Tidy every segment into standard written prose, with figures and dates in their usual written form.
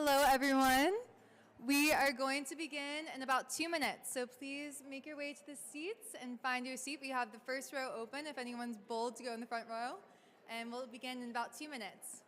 Hello, everyone. We are going to begin in about 2 minutes, so please make your way to the seats and find your seat. We have the first row open if anyone's bold to go in the front row, and we'll begin in about 2 minutes.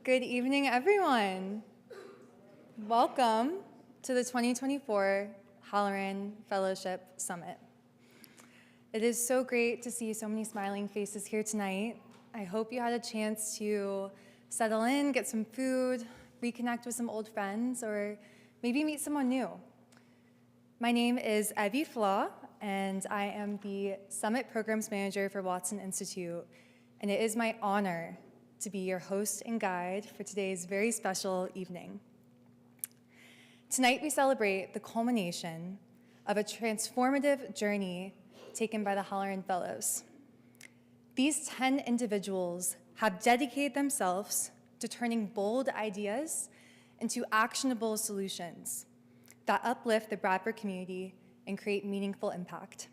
Good evening, everyone. Welcome to the 2024 Halloran Fellowship Summit. It is so great to see so many smiling faces here tonight. I hope you had a chance to settle in, get some food, reconnect with some old friends, or maybe meet someone new. My name is Evie Flaw, and I am the Summit Programs Manager for Watson Institute, and it is my honor to be your host and guide for today's very special evening. Tonight we celebrate the culmination of a transformative journey taken by the Halloran Fellows. These 10 individuals have dedicated themselves to turning bold ideas into actionable solutions that uplift the Bradford community and create meaningful impact.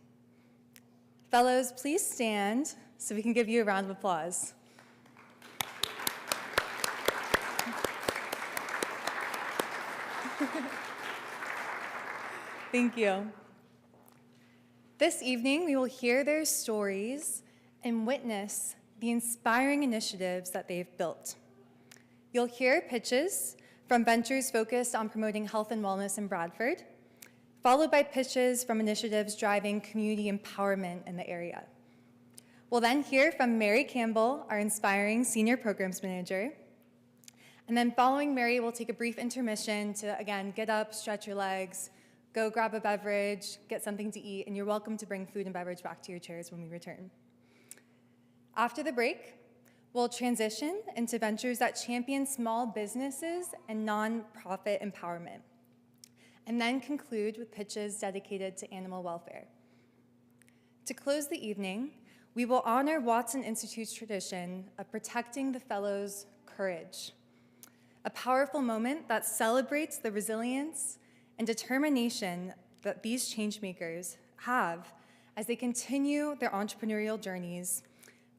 Fellows, please stand so we can give you a round of applause. Thank you. This evening, we will hear their stories and witness the inspiring initiatives that they've built. You'll hear pitches from ventures focused on promoting health and wellness in Bradford, followed by pitches from initiatives driving community empowerment in the area. We'll then hear from Mary Campbell, our inspiring Senior Programs Manager. And then following Mary, we'll take a brief intermission to, again, get up, stretch your legs, go grab a beverage, get something to eat, and you're welcome to bring food and beverage back to your chairs when we return. After the break, we'll transition into ventures that champion small businesses and nonprofit empowerment, and then conclude with pitches dedicated to animal welfare. To close the evening, we will honor Watson Institute's tradition of protecting the Fellows' courage, a powerful moment that celebrates the resilience and determination that these changemakers have as they continue their entrepreneurial journeys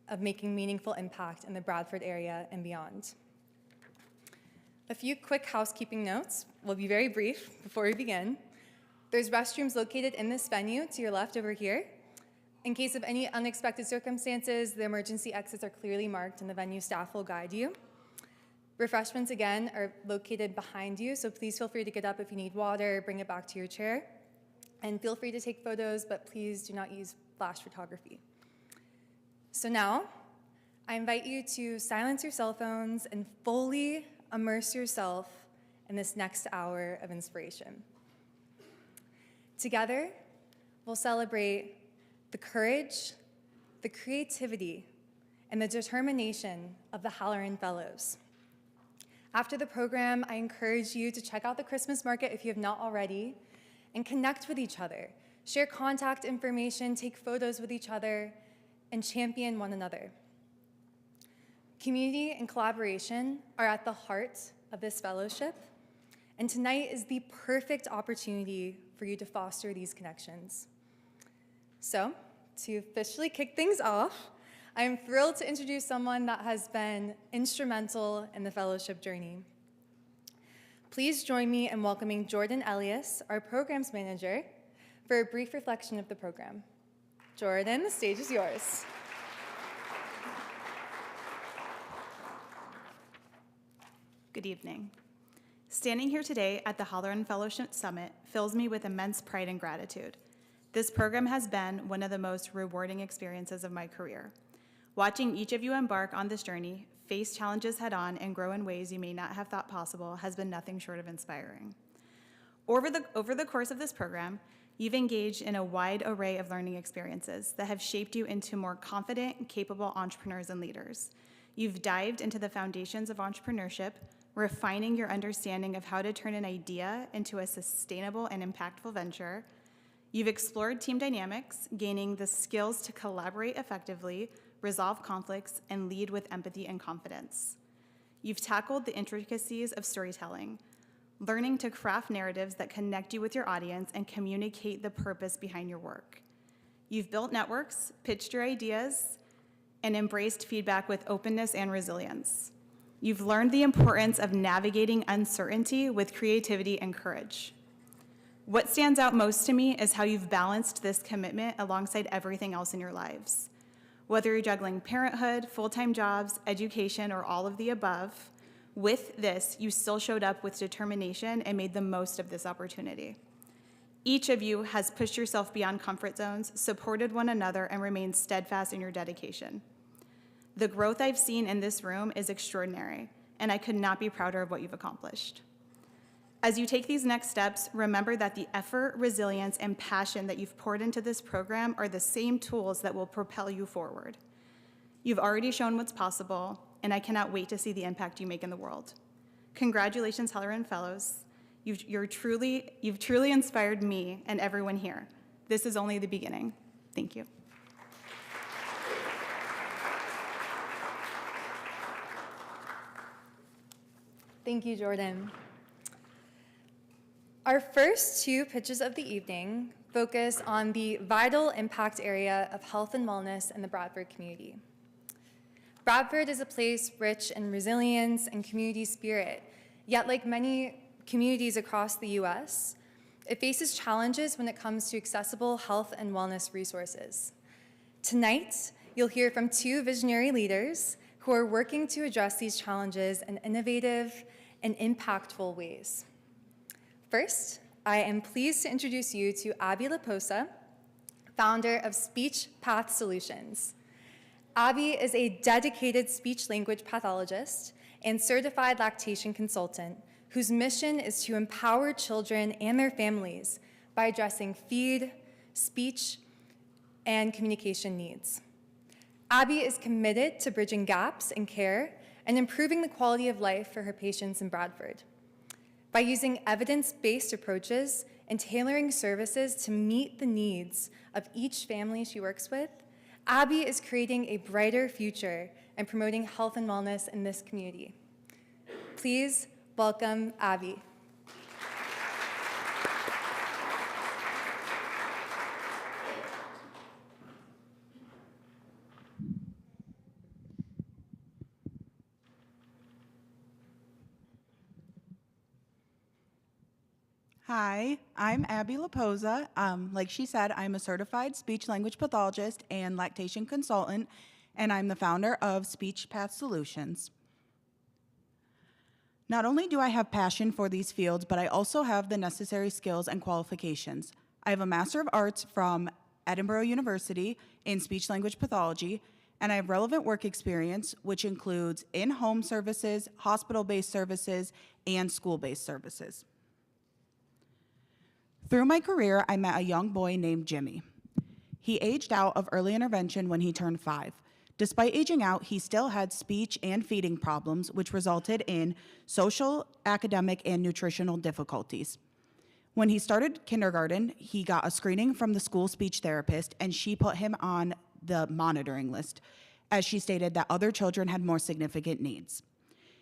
of making meaningful impact in the Bradford area and beyond. A few quick housekeeping notes. We'll be very brief before we begin. There's restrooms located in this venue to your left over here. In case of any unexpected circumstances, the emergency exits are clearly marked and the venue staff will guide you. Refreshments, again, are located behind you, so please feel free to get up if you need water, bring it back to your chair. And feel free to take photos, but please do not use flash photography. So now, I invite you to silence your cell phones and fully immerse yourself in this next hour of inspiration. Together, we'll celebrate the courage, the creativity, and the determination of the Halloran Fellows. After the program, I encourage you to check out the Christmas market if you have not already, and connect with each other. Share contact information, take photos with each other, and champion one another. Community and collaboration are at the heart of this fellowship, and tonight is the perfect opportunity for you to foster these connections. So, to officially kick things off, I am thrilled to introduce someone that has been instrumental in the fellowship journey. Please join me in welcoming Jordan Elias, our programs manager, for a brief reflection of the program. Jordan, the stage is yours. Good evening. Standing here today at the Halloran Fellowship Summit fills me with immense pride and gratitude. This program has been one of the most rewarding experiences of my career. Watching each of you embark on this journey, face challenges head-on, and grow in ways you may not have thought possible has been nothing short of inspiring. Over the course of this program, you've engaged in a wide array of learning experiences that have shaped you into more confident and capable entrepreneurs and leaders. You've dived into the foundations of entrepreneurship, refining your understanding of how to turn an idea into a sustainable and impactful venture. You've explored team dynamics, gaining the skills to collaborate effectively, resolve conflicts, and lead with empathy and confidence. You've tackled the intricacies of storytelling, learning to craft narratives that connect you with your audience and communicate the purpose behind your work. You've built networks, pitched your ideas, and embraced feedback with openness and resilience. You've learned the importance of navigating uncertainty with creativity and courage. What stands out most to me is how you've balanced this commitment alongside everything else in your lives. Whether you're juggling parenthood, full-time jobs, education, or all of the above, with this, you still showed up with determination and made the most of this opportunity. Each of you has pushed yourself beyond comfort zones, supported one another, and remained steadfast in your dedication. The growth I've seen in this room is extraordinary, and I could not be prouder of what you've accomplished. As you take these next steps, remember that the effort, resilience, and passion that you've poured into this program are the same tools that will propel you forward. You've already shown what's possible, and I cannot wait to see the impact you make in the world. Congratulations, Halloran Fellows. You've truly inspired me and everyone here. This is only the beginning. Thank you. Thank you, Jordan. Our first two pitches of the evening focus on the vital impact area of health and wellness in the Bradford community. Bradford is a place rich in resilience and community spirit, yet like many communities across the U.S., it faces challenges when it comes to accessible health and wellness resources. Tonight, you'll hear from two visionary leaders who are working to address these challenges in innovative and impactful ways. First, I am pleased to introduce you to Abby Laposa, founder of Speech Path Solutions. Abby is a dedicated speech-language pathologist and certified lactation consultant whose mission is to empower children and their families by addressing feed, speech, and communication needs. Abby is committed to bridging gaps in care and improving the quality of life for her patients in Bradford. By using evidence-based approaches and tailoring services to meet the needs of each family she works with, Abby is creating a brighter future and promoting health and wellness in this community. Please welcome Abby. Hi, I'm Abby Laposa. Like she said, I'm a certified speech-language pathologist and lactation consultant, and I'm the founder of Speech Path Solutions. Not only do I have passion for these fields, but I also have the necessary skills and qualifications. I have a Master of Arts from Edinburgh University in speech-language pathology, and I have relevant work experience, which includes in-home services, hospital-based services, and school-based services. Through my career, I met a young boy named Jimmy. He aged out of early intervention when he turned 5. Despite aging out, he still had speech and feeding problems, which resulted in social, academic, and nutritional difficulties. When he started kindergarten, he got a screening from the school speech therapist, and she put him on the monitoring list, as she stated that other children had more significant needs.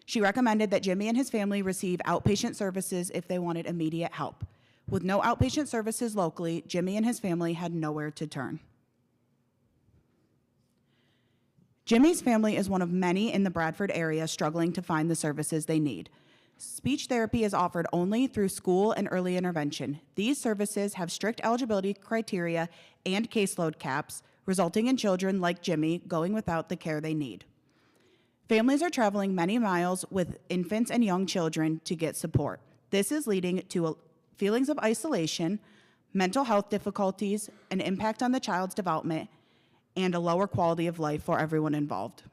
She recommended that Jimmy and his family receive outpatient services if they wanted immediate help. With no outpatient services locally, Jimmy and his family had nowhere to turn. Jimmy's family is one of many in the Bradford area struggling to find the services they need. Speech therapy is offered only through school and early intervention. These services have strict eligibility criteria and caseload caps, resulting in children like Jimmy going without the care they need. Families are traveling many miles with infants and young children to get support. This is leading to feelings of isolation, mental health difficulties, an impact on the child's development, and a lower quality of life for everyone involved.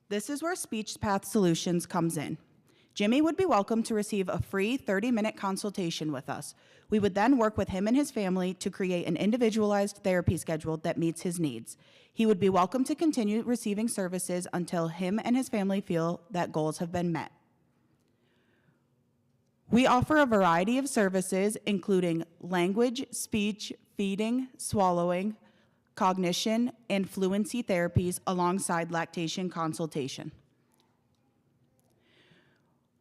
This is where Speech Path Solutions comes in. Jimmy would be welcome to receive a free 30-minute consultation with us. We would then work with him and his family to create an individualized therapy schedule that meets his needs. He would be welcome to continue receiving services until him and his family feel that goals have been met. We offer a variety of services, including language, speech, feeding, swallowing, cognition, and fluency therapies alongside lactation consultation.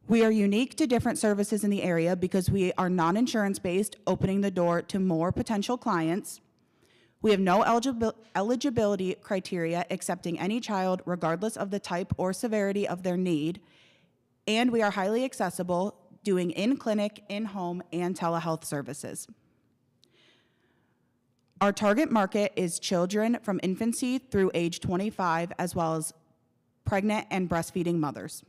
We are unique to different services in the area because we are non-insurance based, opening the door to more potential clients. We have no eligibility criteria accepting any child regardless of the type or severity of their need, and we are highly accessible, doing in-clinic, in-home, and telehealth services. Our target market is children from infancy through age 25, as well as pregnant and breastfeeding mothers.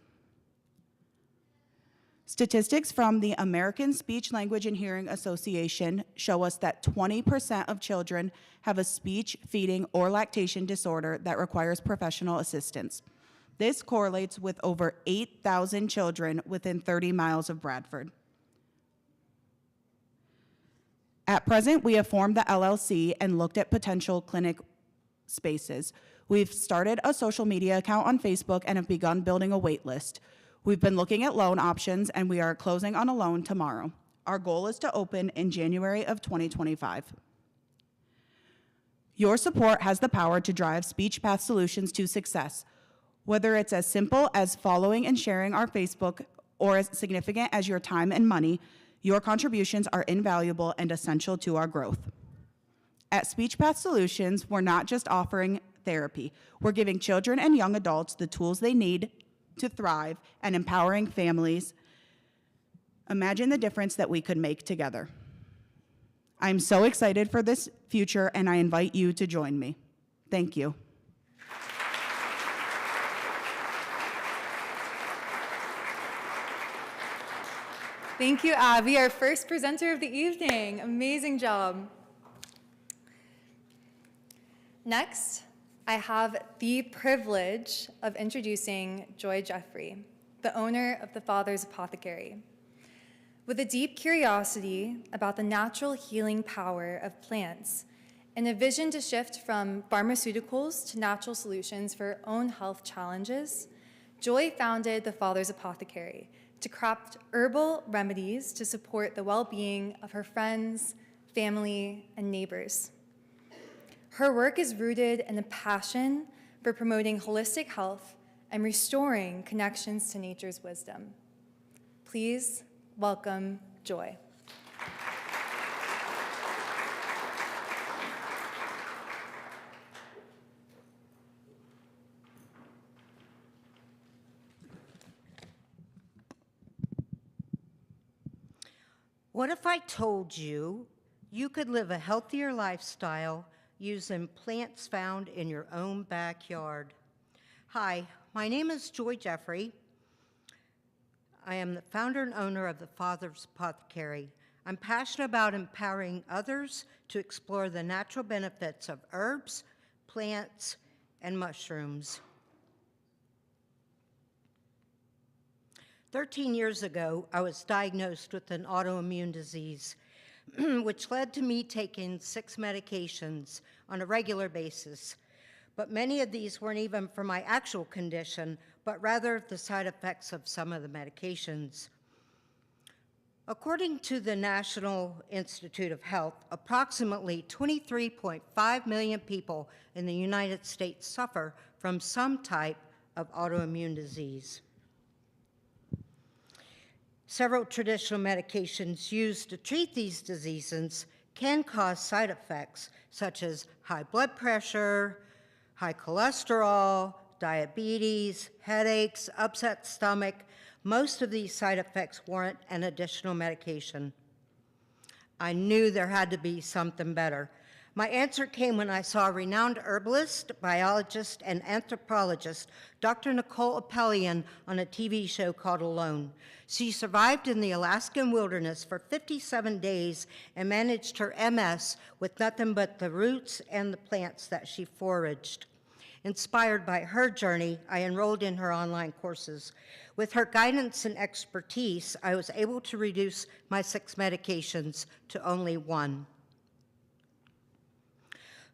Statistics from the American Speech, Language, and Hearing Association show us that 20% of children have a speech, feeding, or lactation disorder that requires professional assistance. This correlates with over 8,000 children within 30 miles of Bradford. At present, we have formed the LLC and looked at potential clinic spaces. We've started a social media account on Facebook and have begun building a wait list. We've been looking at loan options, and we are closing on a loan tomorrow. Our goal is to open in January of 2025. Your support has the power to drive Speech Path Solutions to success. Whether it's as simple as following and sharing our Facebook or as significant as your time and money, your contributions are invaluable and essential to our growth. At Speech Path Solutions, we're not just offering therapy. We're giving children and young adults the tools they need to thrive and empowering families. Imagine the difference that we could make together. I'm so excited for this future, and I invite you to join me. Thank you. Thank you, Abby, our first presenter of the evening. Amazing job. Next, I have the privilege of introducing Joy Jeffrey, the owner of the Father's Apothecary. With a deep curiosity about the natural healing power of plants and a vision to shift from pharmaceuticals to natural solutions for her own health challenges, Joy founded the Father's Apothecary to craft herbal remedies to support the well-being of her friends, family, and neighbors. Her work is rooted in a passion for promoting holistic health and restoring connections to nature's wisdom. Please welcome Joy. What if I told you you could live a healthier lifestyle using plants found in your own backyard? Hi, my name is Joy Jeffrey. I am the founder and owner of the Father's Apothecary. I'm passionate about empowering others to explore the natural benefits of herbs, plants, and mushrooms. 13 years ago, I was diagnosed with an autoimmune disease, which led to me taking 6 medications on a regular basis. But many of these weren't even for my actual condition, but rather the side effects of some of the medications. According to the National Institute of Health, approximately 23.5 million people in the United States suffer from some type of autoimmune disease. Several traditional medications used to treat these diseases can cause side effects such as high blood pressure, high cholesterol, diabetes, headaches, upset stomach. Most of these side effects warrant an additional medication. I knew there had to be something better. My answer came when I saw renowned herbalist, biologist, and anthropologist, Dr. Nicole Appelian, on a TV show called Alone. She survived in the Alaskan wilderness for 57 days and managed her MS with nothing but the roots and the plants that she foraged. Inspired by her journey, I enrolled in her online courses. With her guidance and expertise, I was able to reduce my 6 medications to only 1.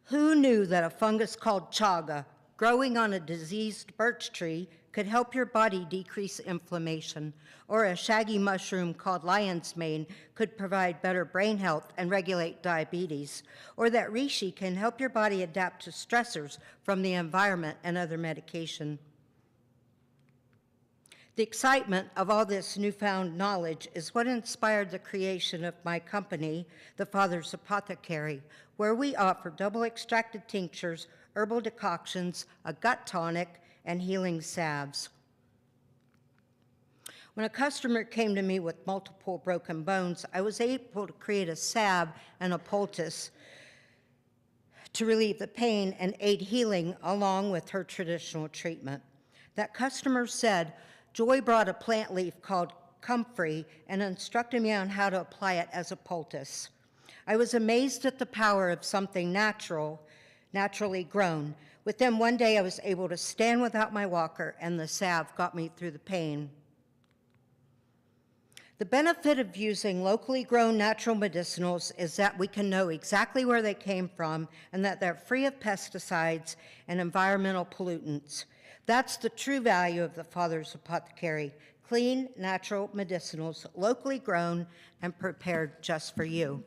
Who knew that a fungus called chaga, growing on a diseased birch tree, could help your body decrease inflammation, or a shaggy mushroom called lion's mane could provide better brain health and regulate diabetes, or that reishi can help your body adapt to stressors from the environment and other medication. The excitement of all this newfound knowledge is what inspired the creation of my company, The Father's Apothecary, where we offer double extracted tinctures, herbal decoctions, a gut tonic, and healing salves. When a customer came to me with multiple broken bones, I was able to create a salve and a poultice to relieve the pain and aid healing along with her traditional treatment. That customer said, Joy brought a plant leaf called comfrey and instructed me on how to apply it as a poultice. I was amazed at the power of something naturally grown. Within one day, I was able to stand without my walker, and the salve got me through the pain. The benefit of using locally grown natural medicinals is that we can know exactly where they came from and that they're free of pesticides and environmental pollutants. That's the true value of the Father's Apothecary: clean, natural medicinals, locally grown and prepared just for you.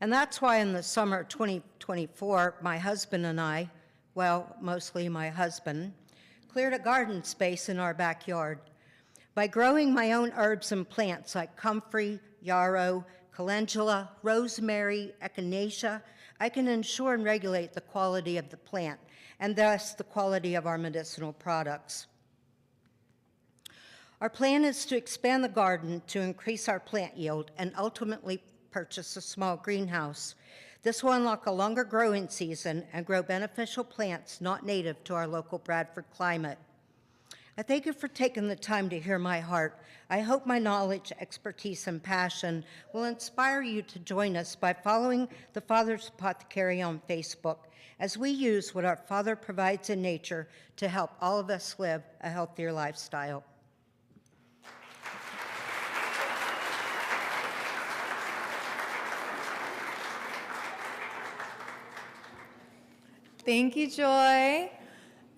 And that's why in the summer of 2024, my husband and I, well, mostly my husband, cleared a garden space in our backyard. By growing my own herbs and plants like comfrey, yarrow, calendula, rosemary, echinacea, I can ensure and regulate the quality of the plant and thus the quality of our medicinal products. Our plan is to expand the garden to increase our plant yield and ultimately purchase a small greenhouse. This will unlock a longer growing season and grow beneficial plants not native to our local Bradford climate. I thank you for taking the time to hear my heart. I hope my knowledge, expertise, and passion will inspire you to join us by following the Father's Apothecary on Facebook as we use what our Father provides in nature to help all of us live a healthier lifestyle. Thank you, Joy.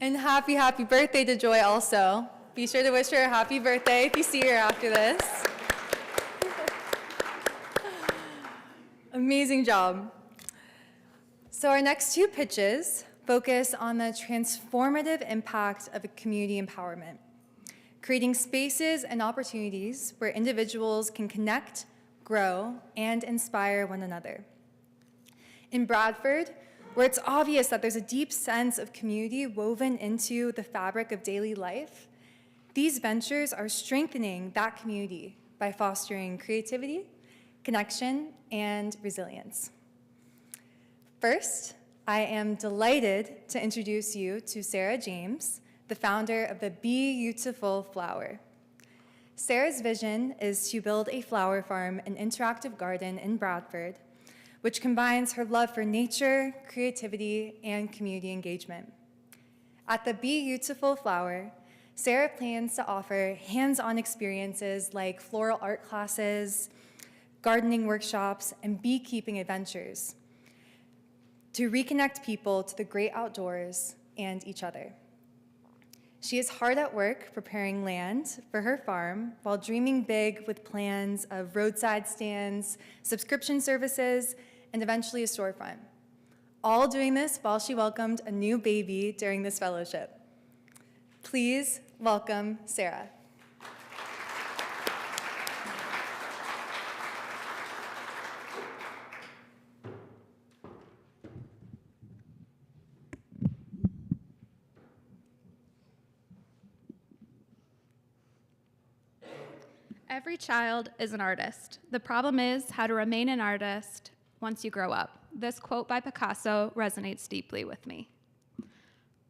And happy birthday to Joy also. Be sure to wish her a happy birthday if you see her after this. Amazing job. So our next 2 pitches focus on the transformative impact of community empowerment, creating spaces and opportunities where individuals can connect, grow, and inspire one another. In Bradford, where it's obvious that there's a deep sense of community woven into the fabric of daily life, these ventures are strengthening that community by fostering creativity, connection, and resilience. First, I am delighted to introduce you to Sarah James, the founder of the Beautiful Flower. Sarah's vision is to build a flower farm and interactive garden in Bradford, which combines her love for nature, creativity, and community engagement. At the Beautiful Flower, Sarah plans to offer hands-on experiences like floral art classes, gardening workshops, and beekeeping adventures to reconnect people to the great outdoors and each other. She is hard at work preparing land for her farm while dreaming big with plans of roadside stands, subscription services, and eventually a storefront. All doing this while she welcomed a new baby during this fellowship. Please welcome Sarah. Every child is an artist. The problem is how to remain an artist once you grow up. This quote by Picasso resonates deeply with me.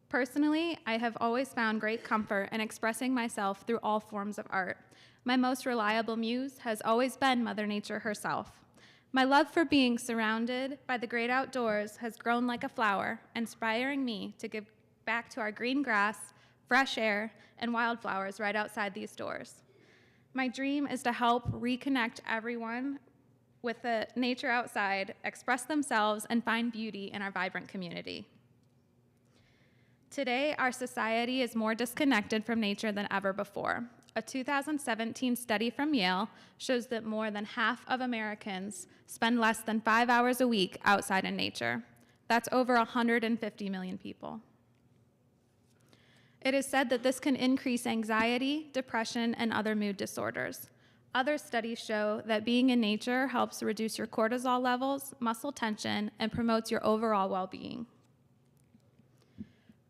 Personally, I have always found great comfort in expressing myself through all forms of art. My most reliable muse has always been Mother Nature herself. My love for being surrounded by the great outdoors has grown like a flower, inspiring me to give back to our green grass, fresh air, and wildflowers right outside these doors. My dream is to help reconnect everyone with the nature outside, express themselves, and find beauty in our vibrant community. Today, our society is more disconnected from nature than ever before. A 2017 study from Yale shows that more than half of Americans spend less than 5 hours a week outside in nature. That's over 150 million people. It is said that this can increase anxiety, depression, and other mood disorders. Other studies show that being in nature helps reduce your cortisol levels, muscle tension, and promotes your overall well-being.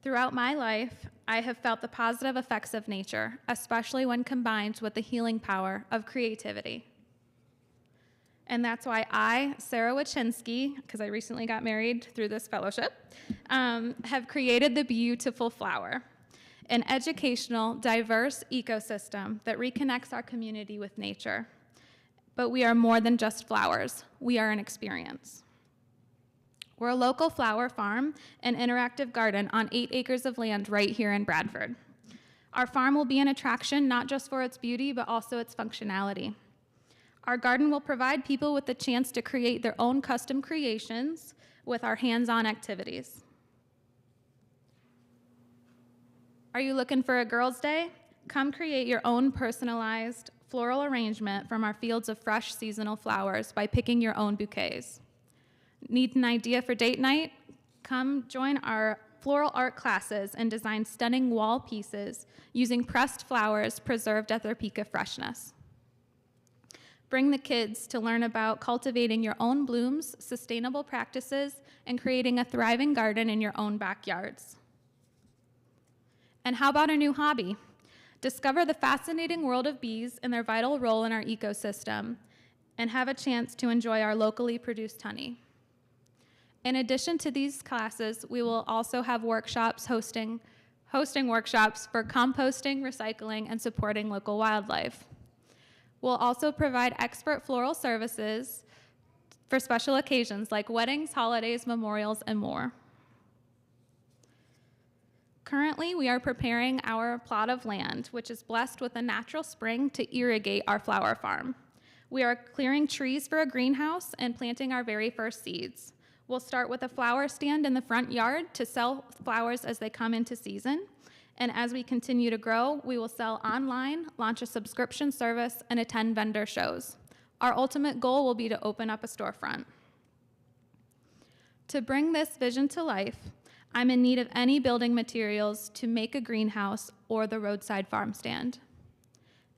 Throughout my life, I have felt the positive effects of nature, especially when combined with the healing power of creativity. And that's why I, Sarah Wachinski, because I recently got married through this fellowship, have created the Beautiful Flower, an educational, diverse ecosystem that reconnects our community with nature. But we are more than just flowers. We are an experience. We're a local flower farm and interactive garden on 8 acres of land right here in Bradford. Our farm will be an attraction not just for its beauty, but also its functionality. Our garden will provide people with the chance to create their own custom creations with our hands-on activities. Are you looking for a girls' day? Come create your own personalized floral arrangement from our fields of fresh seasonal flowers by picking your own bouquets. Need an idea for date night? Come join our floral art classes and design stunning wall pieces using pressed flowers preserved at their peak of freshness. Bring the kids to learn about cultivating your own blooms, sustainable practices, and creating a thriving garden in your own backyards. And how about a new hobby? Discover the fascinating world of bees and their vital role in our ecosystem, and have a chance to enjoy our locally produced honey. In addition to these classes, we will also have workshops hosting workshops for composting, recycling, and supporting local wildlife. We'll also provide expert floral services for special occasions like weddings, holidays, memorials, and more. Currently, we are preparing our plot of land, which is blessed with a natural spring to irrigate our flower farm. We are clearing trees for a greenhouse and planting our very first seeds. We'll start with a flower stand in the front yard to sell flowers as they come into season. And as we continue to grow, we will sell online, launch a subscription service, and attend vendor shows. Our ultimate goal will be to open up a storefront. To bring this vision to life, I'm in need of any building materials to make a greenhouse or the roadside farm stand.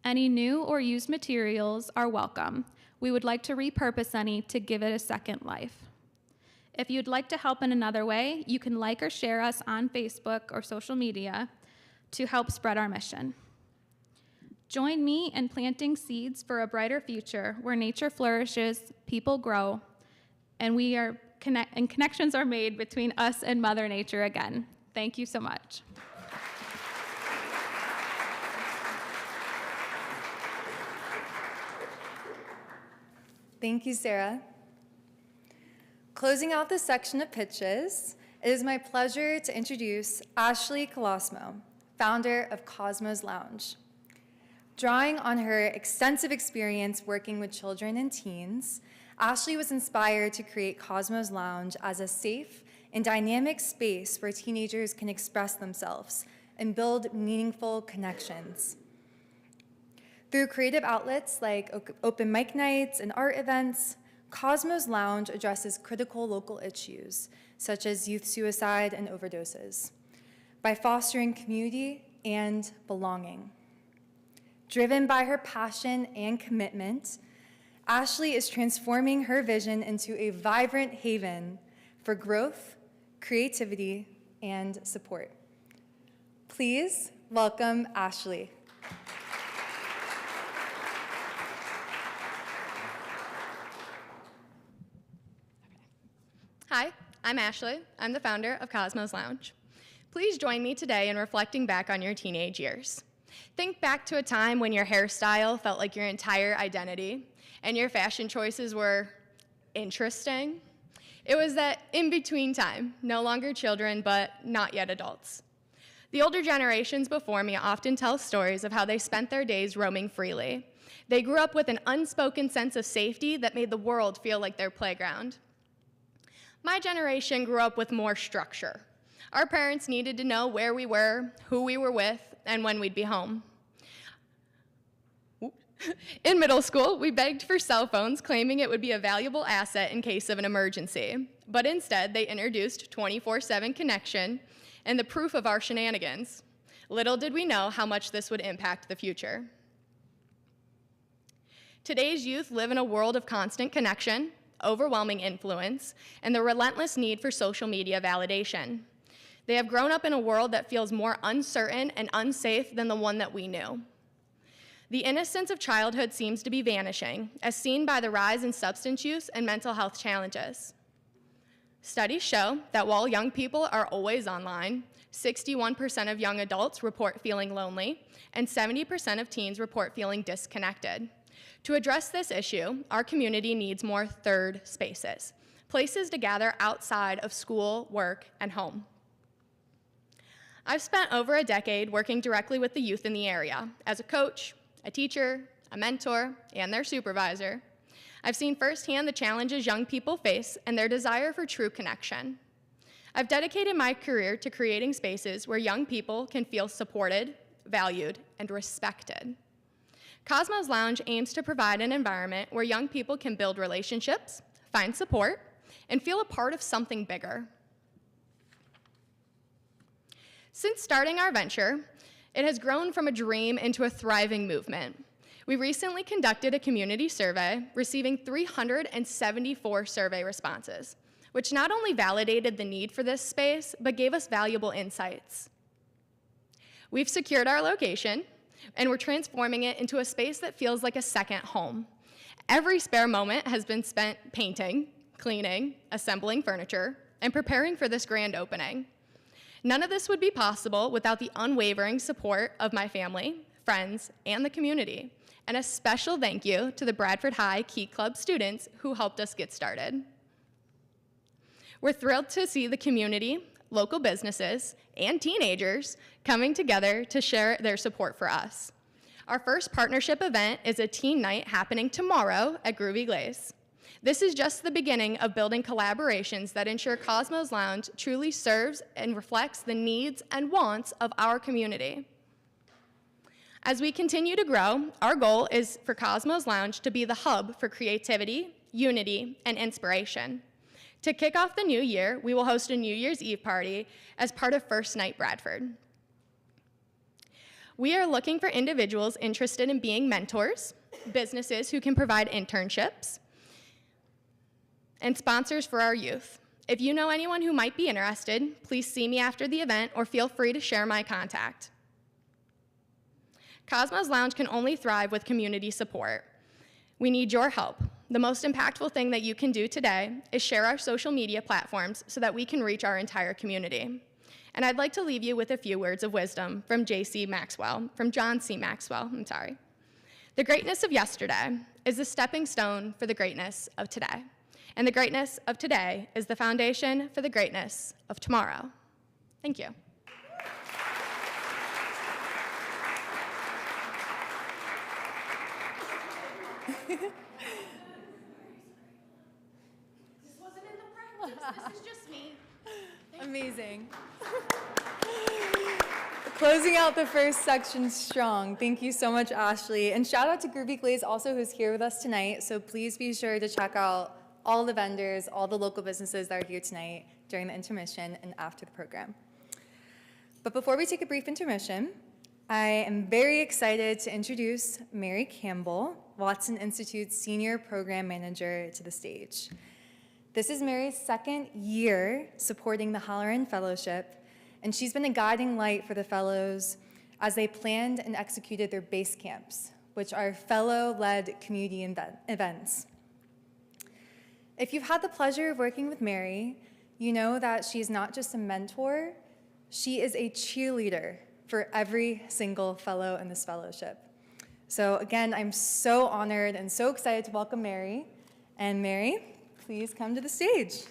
Any new or used materials are welcome. We would like to repurpose any to give it a second life. If you'd like to help in another way, you can like or share us on Facebook or social media to help spread our mission. Join me in planting seeds for a brighter future where nature flourishes, people grow, and connections are made between us and Mother Nature again. Thank you so much. Thank you, Sarah. Closing out this section of pitches, it is my pleasure to introduce Ashley Colosimo, founder of Cosmos Lounge. Drawing on her extensive experience working with children and teens, Ashley was inspired to create Cosmos Lounge as a safe and dynamic space where teenagers can express themselves and build meaningful connections. Through creative outlets like open mic nights and art events, Cosmos Lounge addresses critical local issues, such as youth suicide and overdoses, by fostering community and belonging. Driven by her passion and commitment, Ashley is transforming her vision into a vibrant haven for growth, creativity, and support. Please welcome Ashley. Hi, I'm Ashley. I'm the founder of Cosmos Lounge. Please join me today in reflecting back on your teenage years. Think back to a time when your hairstyle felt like your entire identity and your fashion choices were interesting. It was that in-between time, no longer children, but not yet adults. The older generations before me often tell stories of how they spent their days roaming freely. They grew up with an unspoken sense of safety that made the world feel like their playground. My generation grew up with more structure. Our parents needed to know where we were, who we were with, and when we'd be home. In middle school, we begged for cell phones, claiming it would be a valuable asset in case of an emergency. But instead, they introduced 24/7 connection and the proof of our shenanigans. Little did we know how much this would impact the future. Today's youth live in a world of constant connection, overwhelming influence, and the relentless need for social media validation. They have grown up in a world that feels more uncertain and unsafe than the one that we knew. The innocence of childhood seems to be vanishing, as seen by the rise in substance use and mental health challenges. Studies show that while young people are always online, 61% of young adults report feeling lonely, and 70% of teens report feeling disconnected. To address this issue, our community needs more third spaces, places to gather outside of school, work, and home. I've spent over a decade working directly with the youth in the area as a coach, a teacher, a mentor, and their supervisor. I've seen firsthand the challenges young people face and their desire for true connection. I've dedicated my career to creating spaces where young people can feel supported, valued, and respected. Cosmos Lounge aims to provide an environment where young people can build relationships, find support, and feel a part of something bigger. Since starting our venture, it has grown from a dream into a thriving movement. We recently conducted a community survey, receiving 374 survey responses, which not only validated the need for this space, but gave us valuable insights. We've secured our location, and we're transforming it into a space that feels like a second home. Every spare moment has been spent painting, cleaning, assembling furniture, and preparing for this grand opening. None of this would be possible without the unwavering support of my family, friends, and the community. And a special thank you to the Bradford High Key Club students who helped us get started. We're thrilled to see the community, local businesses, and teenagers coming together to share their support for us. Our first partnership event is a teen night happening tomorrow at Groovy Glaze. This is just the beginning of building collaborations that ensure Cosmos Lounge truly serves and reflects the needs and wants of our community. As we continue to grow, our goal is for Cosmos Lounge to be the hub for creativity, unity, and inspiration. To kick off the new year, we will host a New Year's Eve party as part of First Night Bradford. We are looking for individuals interested in being mentors, businesses who can provide internships, and sponsors for our youth. If you know anyone who might be interested, please see me after the event or feel free to share my contact. Cosmos Lounge can only thrive with community support. We need your help. The most impactful thing that you can do today is share our social media platforms so that we can reach our entire community. And I'd like to leave you with a few words of wisdom from John C. Maxwell. The greatness of yesterday is the stepping stone for the greatness of today. And the greatness of today is the foundation for the greatness of tomorrow. Thank you. This wasn't in the practice. This is just me. Amazing. Closing out the first section strong. Thank you so much, Ashley. And shout out to Groovy Glaze also, who's here with us tonight. So please be sure to check out all the vendors, all the local businesses that are here tonight during the intermission and after the program. But before we take a brief intermission, I am very excited to introduce Mary Campbell, Watson Institute's Senior Program Manager, to the stage. This is Mary's second year supporting the Halloran Fellowship, and she's been a guiding light for the fellows as they planned and executed their base camps, which are fellow-led community events. If you've had the pleasure of working with Mary, you know that she's not just a mentor, she is a cheerleader for every single fellow in this fellowship. So again, I'm so honored and so excited to welcome Mary. And Mary, please come to the stage.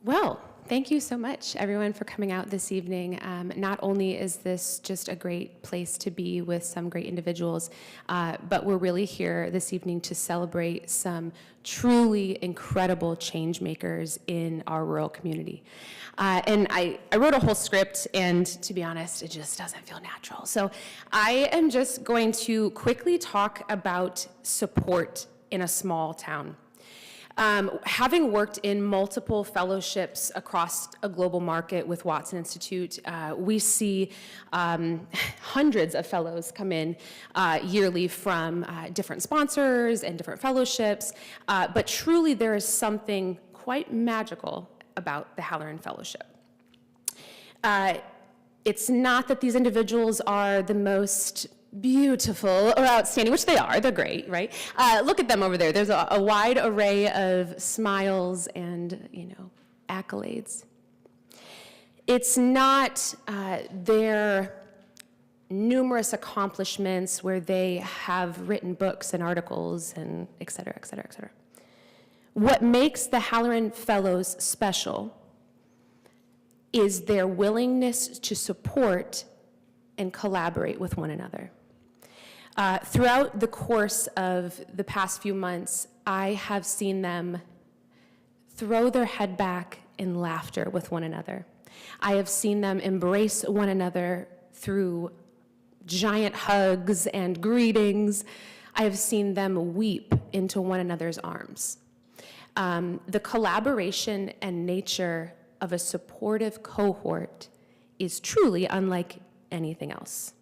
Well, thank you so much, everyone, for coming out this evening. Not only is this just a great place to be with some great individuals, but we're really here this evening to celebrate some truly incredible change makers in our rural community. And I wrote a whole script, and to be honest, it just doesn't feel natural. So I am just going to quickly talk about support in a small town. Having worked in multiple fellowships across a global market with Watson Institute, we see hundreds of fellows come in yearly from different sponsors and different fellowships, but truly there is something quite magical about the Halloran Fellowship. It's not that these individuals are the most beautiful or outstanding, which they are, they're great, right? Look at them over there. There's a wide array of smiles and, accolades. It's not their numerous accomplishments where they have written books and articles and et cetera, et cetera, et cetera. What makes the Halloran Fellows special is their willingness to support and collaborate with one another. Throughout the course of the past few months, I have seen them throw their head back in laughter with one another. I have seen them embrace one another through giant hugs and greetings. I have seen them weep into one another's arms. The collaboration and nature of a supportive cohort is truly unlike anything else.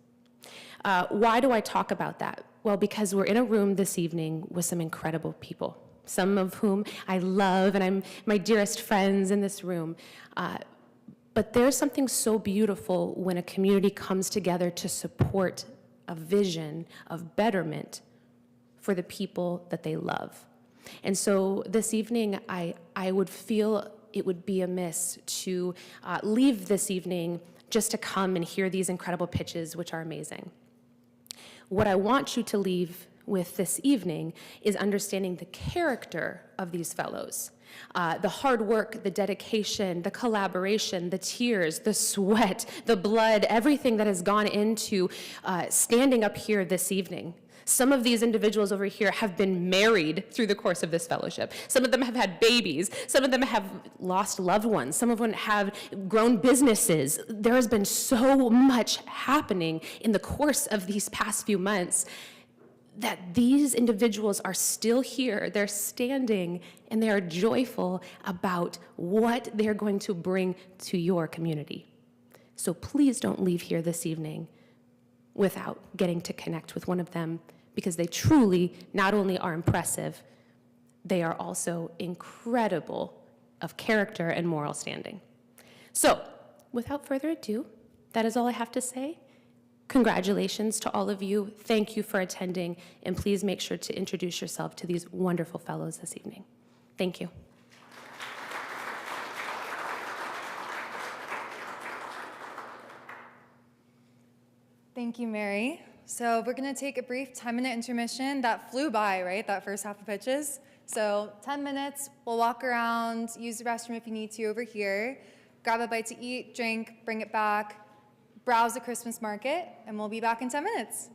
Why do I talk about that? Well, because we're in a room this evening with some incredible people, some of whom I love, and I'm my dearest friends in this room. But there's something so beautiful when a community comes together to support a vision of betterment for the people that they love. And so this evening, I would feel it would be amiss to leave this evening just to come and hear these incredible pitches, which are amazing. What I want you to leave with this evening is understanding the character of these fellows. The hard work, the dedication, the collaboration, the tears, the sweat, the blood, everything that has gone into standing up here this evening. Some of these individuals over here have been married through the course of this fellowship. Some of them have had babies. Some of them have lost loved ones. Some of them have grown businesses. There has been so much happening in the course of these past few months that these individuals are still here. They're standing and they are joyful about what they're going to bring to your community. So please don't leave here this evening without getting to connect with one of them, because they truly not only are impressive, they are also incredible of character and moral standing. So, without further ado, that is all I have to say. Congratulations to all of you. Thank you for attending, and please make sure to introduce yourself to these wonderful fellows this evening. Thank you. Thank you, Mary. So we're going to take a brief 10-minute intermission. That flew by, right? That first half of pitches. So 10 minutes, we'll walk around, use the restroom if you need to over here, grab a bite to eat, drink, bring it back, browse the Christmas market, and we'll be back in 10 minutes.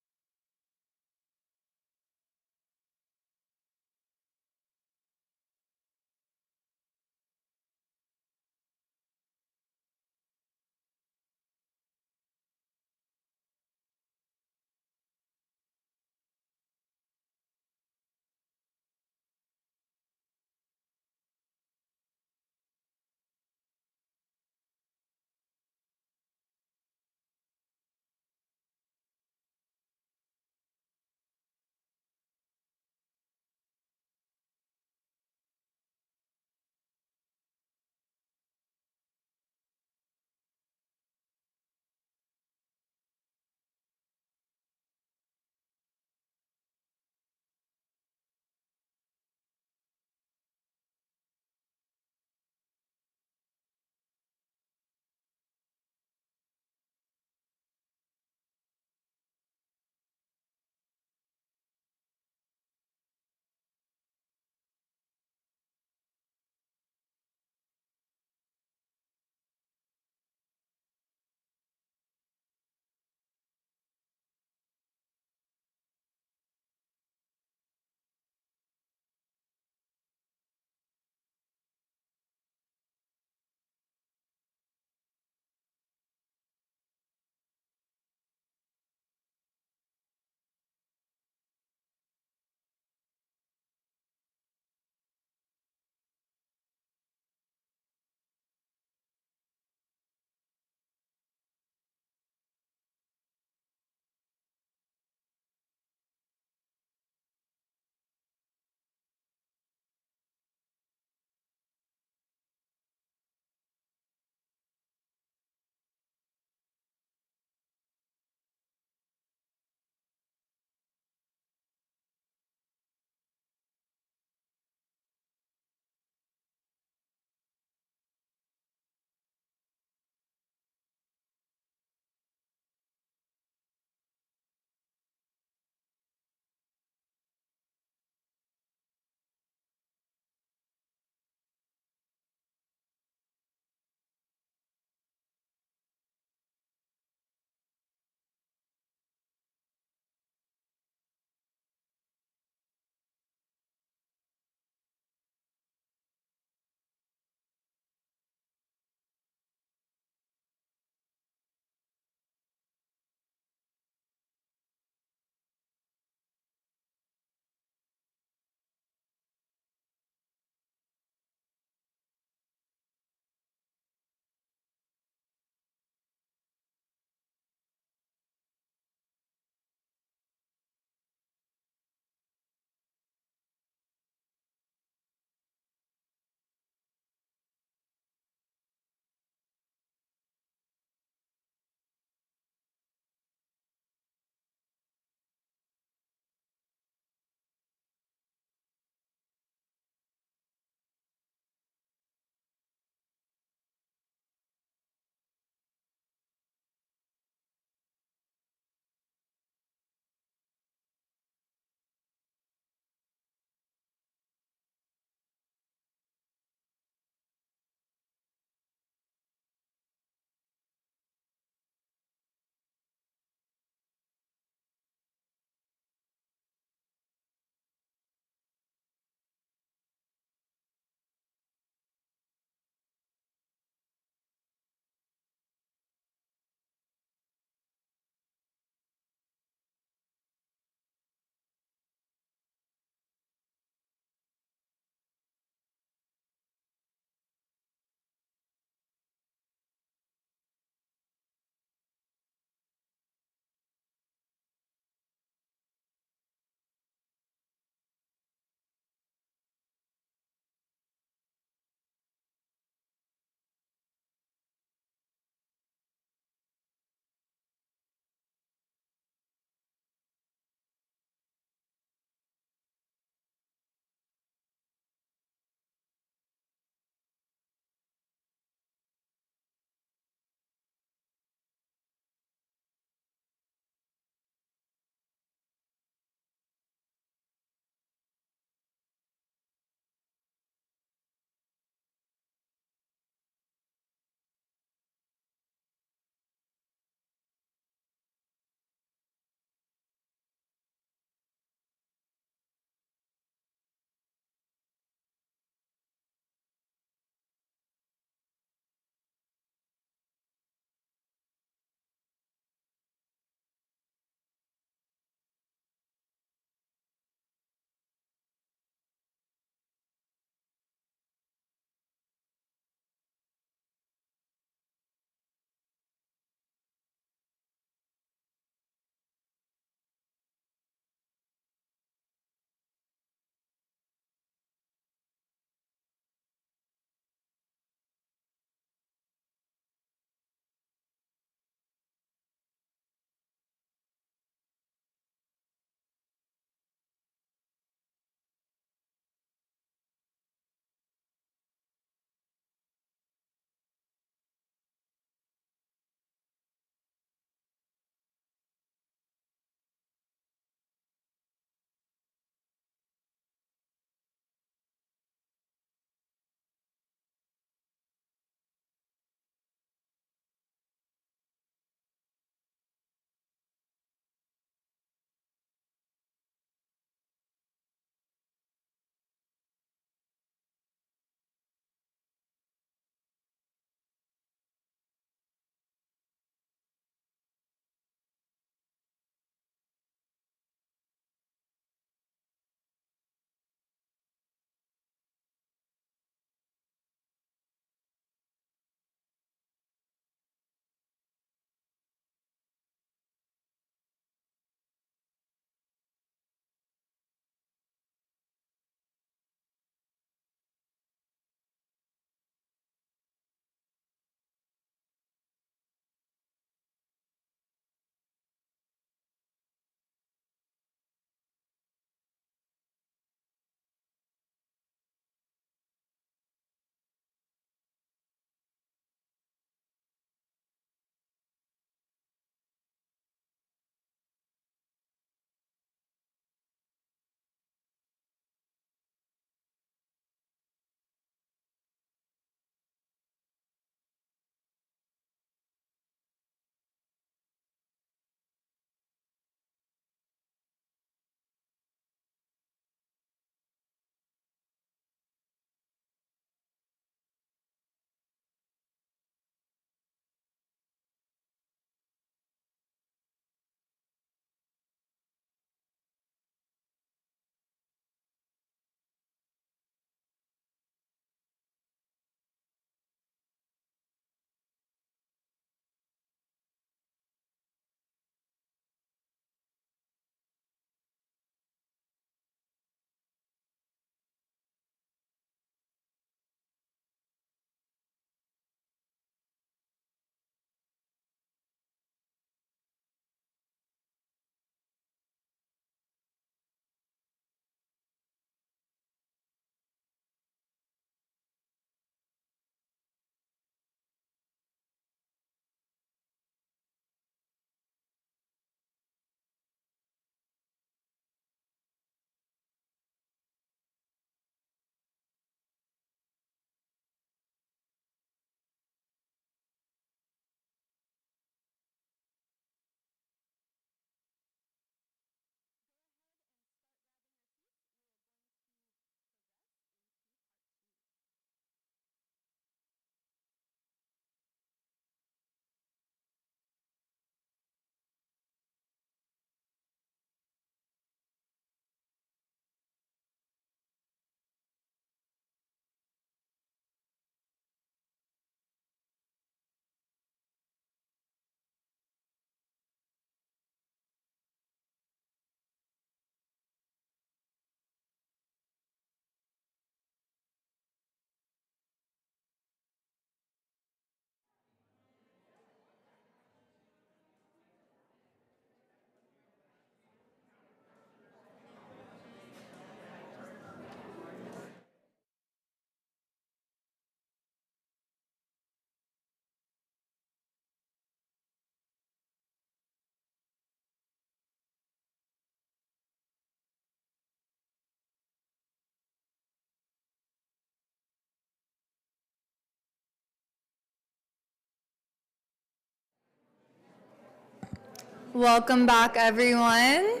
Welcome back, everyone.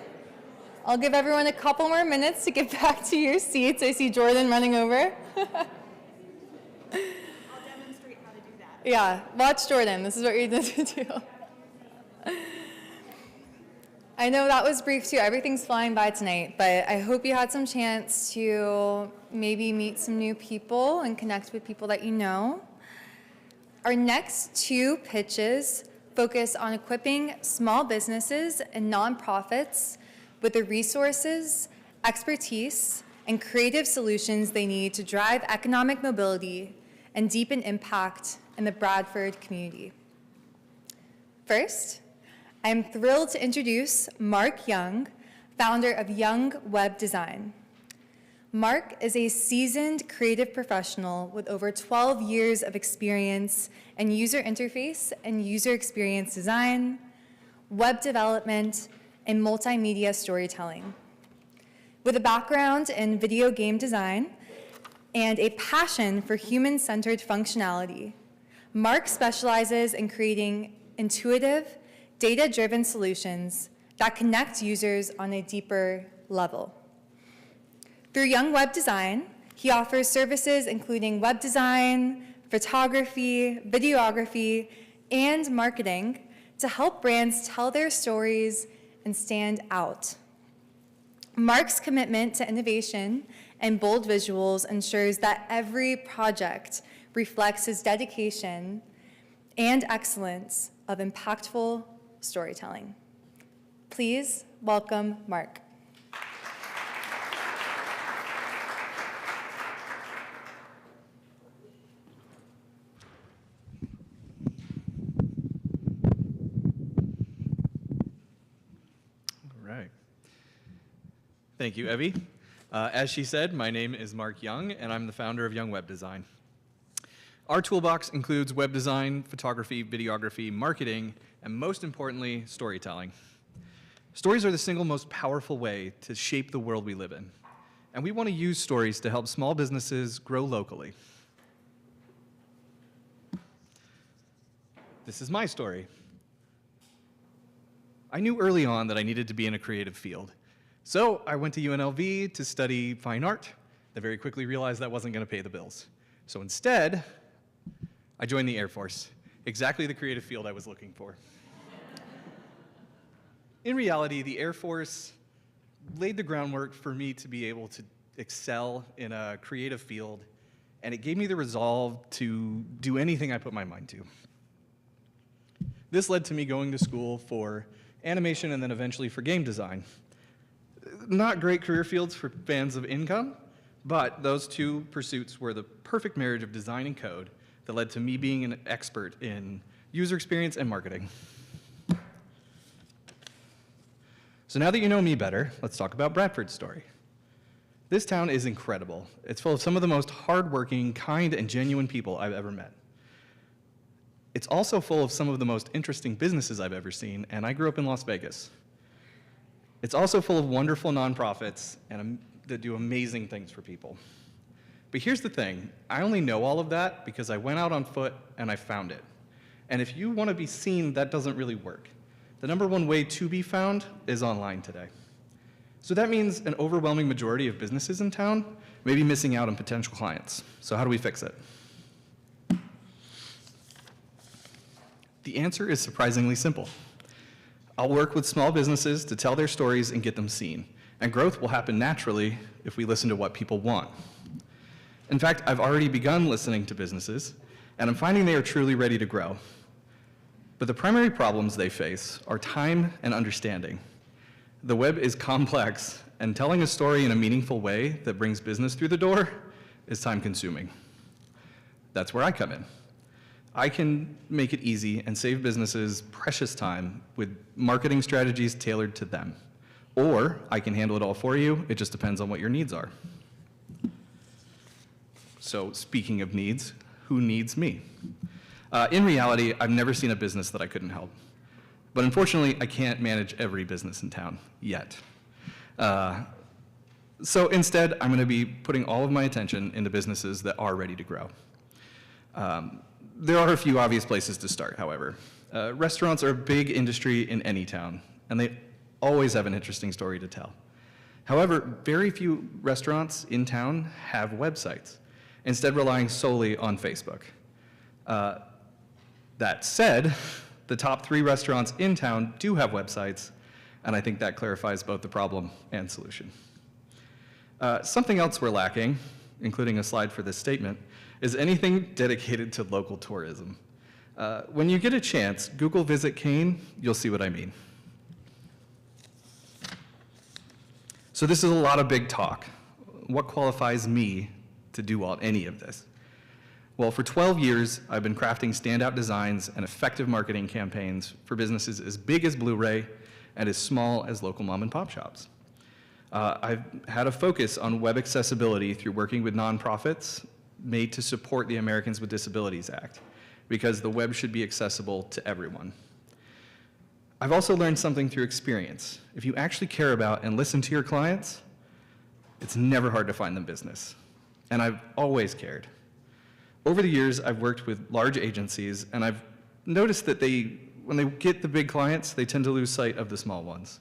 I'll give everyone a couple more minutes to get back to your seats. I see Jordan running over. I'll demonstrate how to do that. Yeah, watch Jordan. This is what you're going to do. I know that was brief too. Everything's flying by tonight, but I hope you had some chance to maybe meet some new people and connect with people that you know. Our next two pitches focus on equipping small businesses and nonprofits with the resources, expertise, and creative solutions they need to drive economic mobility and deepen impact in the Bradford community. First, I am thrilled to introduce Mark Young, founder of Young Web Design. Mark is a seasoned creative professional with over 12 years of experience in user interface and user experience design, web development, and multimedia storytelling. With a background in video game design and a passion for human-centered functionality, Mark specializes in creating intuitive, data-driven solutions that connect users on a deeper level. Through Young Web Design, he offers services including web design, photography, videography, and marketing to help brands tell their stories and stand out. Mark's commitment to innovation and bold visuals ensures that every project reflects his dedication and excellence of impactful storytelling. Please welcome Mark. Thank you, Evie. As she said, my name is Mark Young, and I'm the founder of Young Web Design. Our toolbox includes web design, photography, videography, marketing, and most importantly, storytelling. Stories are the single most powerful way to shape the world we live in, and we want to use stories to help small businesses grow locally. This is my story. I knew early on that I needed to be in a creative field. So I went to UNLV to study fine art. I very quickly realized that wasn't going to pay the bills. So instead, I joined the Air Force, exactly the creative field I was looking for. In reality, the Air Force laid the groundwork for me to be able to excel in a creative field, and it gave me the resolve to do anything I put my mind to. This led to me going to school for animation and then eventually for game design. Not great career fields for fans of income, but those two pursuits were the perfect marriage of design and code that led to me being an expert in user experience and marketing. So now that you know me better, let's talk about Bradford's story. This town is incredible. It's full of some of the most hardworking, kind, and genuine people I've ever met. It's also full of some of the most interesting businesses I've ever seen, and I grew up in Las Vegas. It's also full of wonderful nonprofits that do amazing things for people. But here's the thing, I only know all of that because I went out on foot and I found it. And if you want to be seen, that doesn't really work. The number one way to be found is online today. So that means an overwhelming majority of businesses in town may be missing out on potential clients. So how do we fix it? The answer is surprisingly simple. I'll work with small businesses to tell their stories and get them seen. And growth will happen naturally if we listen to what people want. In fact, I've already begun listening to businesses, and I'm finding they are truly ready to grow. But the primary problems they face are time and understanding. The web is complex, and telling a story in a meaningful way that brings business through the door is time-consuming. That's where I come in. I can make it easy and save businesses precious time with marketing strategies tailored to them. Or I can handle it all for you. It just depends on what your needs are. So speaking of needs, who needs me? In reality, I've never seen a business that I couldn't help. But unfortunately, I can't manage every business in town yet. So instead, I'm going to be putting all of my attention into businesses that are ready to grow. There are a few obvious places to start, however. Restaurants are a big industry in any town, and they always have an interesting story to tell. However, very few restaurants in town have websites, instead relying solely on Facebook. That said, the top 3 restaurants in town do have websites, and I think that clarifies both the problem and solution. Something else we're lacking, including a slide for this statement, is anything dedicated to local tourism. When you get a chance, Google Visit Kane, you'll see what I mean. So this is a lot of big talk. What qualifies me to do any of this? Well, for 12 years, I've been crafting standout designs and effective marketing campaigns for businesses as big as Blu-ray and as small as local mom and pop shops. I've had a focus on web accessibility through working with nonprofits made to support the Americans with Disabilities Act, because the web should be accessible to everyone. I've also learned something through experience. If you actually care about and listen to your clients, it's never hard to find them business. And I've always cared. Over the years, I've worked with large agencies, and I've noticed that when they get the big clients, they tend to lose sight of the small ones.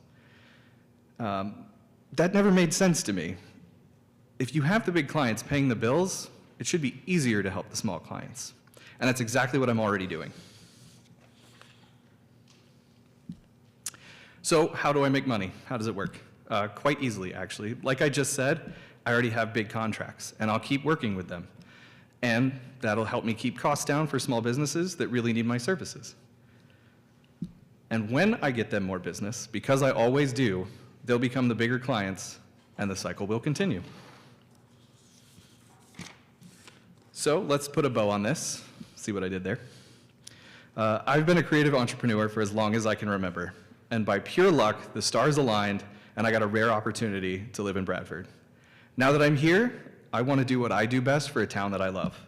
That never made sense to me. If you have the big clients paying the bills, it should be easier to help the small clients. And that's exactly what I'm already doing. So how do I make money? How does it work? Quite easily, actually. Like I just said, I already have big contracts, and I'll keep working with them. And that'll help me keep costs down for small businesses that really need my services. And when I get them more business, because I always do, they'll become the bigger clients, and the cycle will continue. So let's put a bow on this. See what I did there? I've been a creative entrepreneur for as long as I can remember. And by pure luck, the stars aligned, and I got a rare opportunity to live in Bradford. Now that I'm here, I want to do what I do best for a town that I love.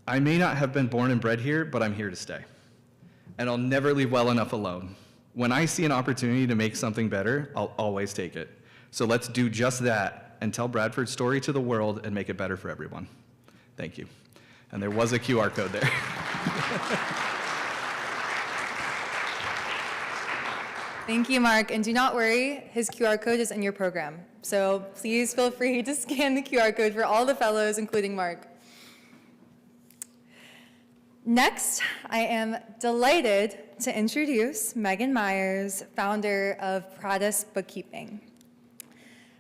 I may not have been born and bred here, but I'm here to stay. And I'll never leave well enough alone. When I see an opportunity to make something better, I'll always take it. So let's do just that and tell Bradford's story to the world and make it better for everyone. Thank you. And there was a QR code there. Thank you, Mark. And do not worry, his QR code is in your program. So please feel free to scan the QR code for all the fellows, including Mark. Next, I am delighted to introduce Megan Myers, founder of Pradis Bookkeeping.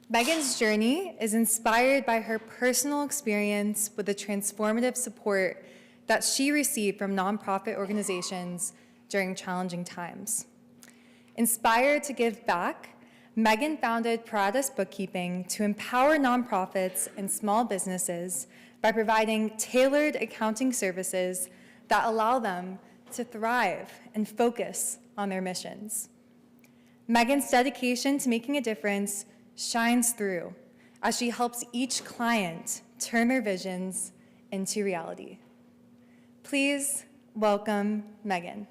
Megan's journey is inspired by her personal experience with the transformative support that she received from nonprofit organizations during challenging times. Inspired to give back, Megan founded Pradis Bookkeeping to empower nonprofits and small businesses by providing tailored accounting services that allow them to thrive and focus on their missions. Megan's dedication to making a difference shines through as she helps each client turn their visions into reality. Please welcome Megan.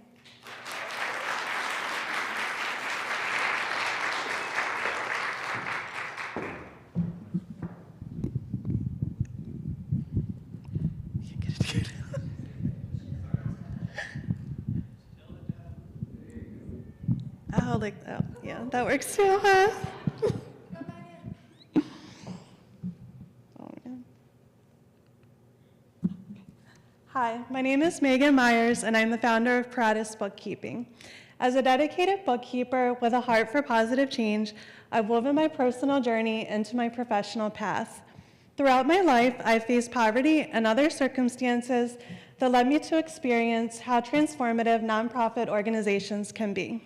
Oh, like that. Yeah, that works too, huh? Oh, man. Hi, my name is Megan Myers, and I'm the founder of Pradis Bookkeeping. As a dedicated bookkeeper with a heart for positive change, I've woven my personal journey into my professional path. Throughout my life, I've faced poverty and other circumstances that led me to experience how transformative nonprofit organizations can be.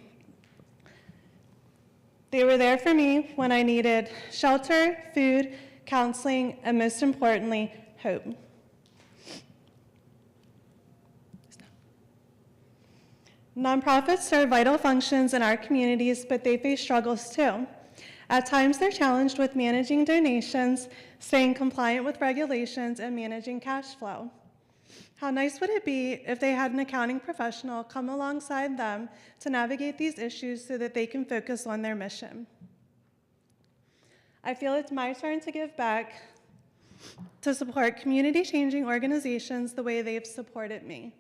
They were there for me when I needed shelter, food, counseling, and most importantly, hope. Nonprofits serve vital functions in our communities, but they face struggles too. At times, they're challenged with managing donations, staying compliant with regulations, and managing cash flow. How nice would it be if they had an accounting professional come alongside them to navigate these issues so that they can focus on their mission? I feel it's my turn to give back, to support community-changing organizations the way they've supported me.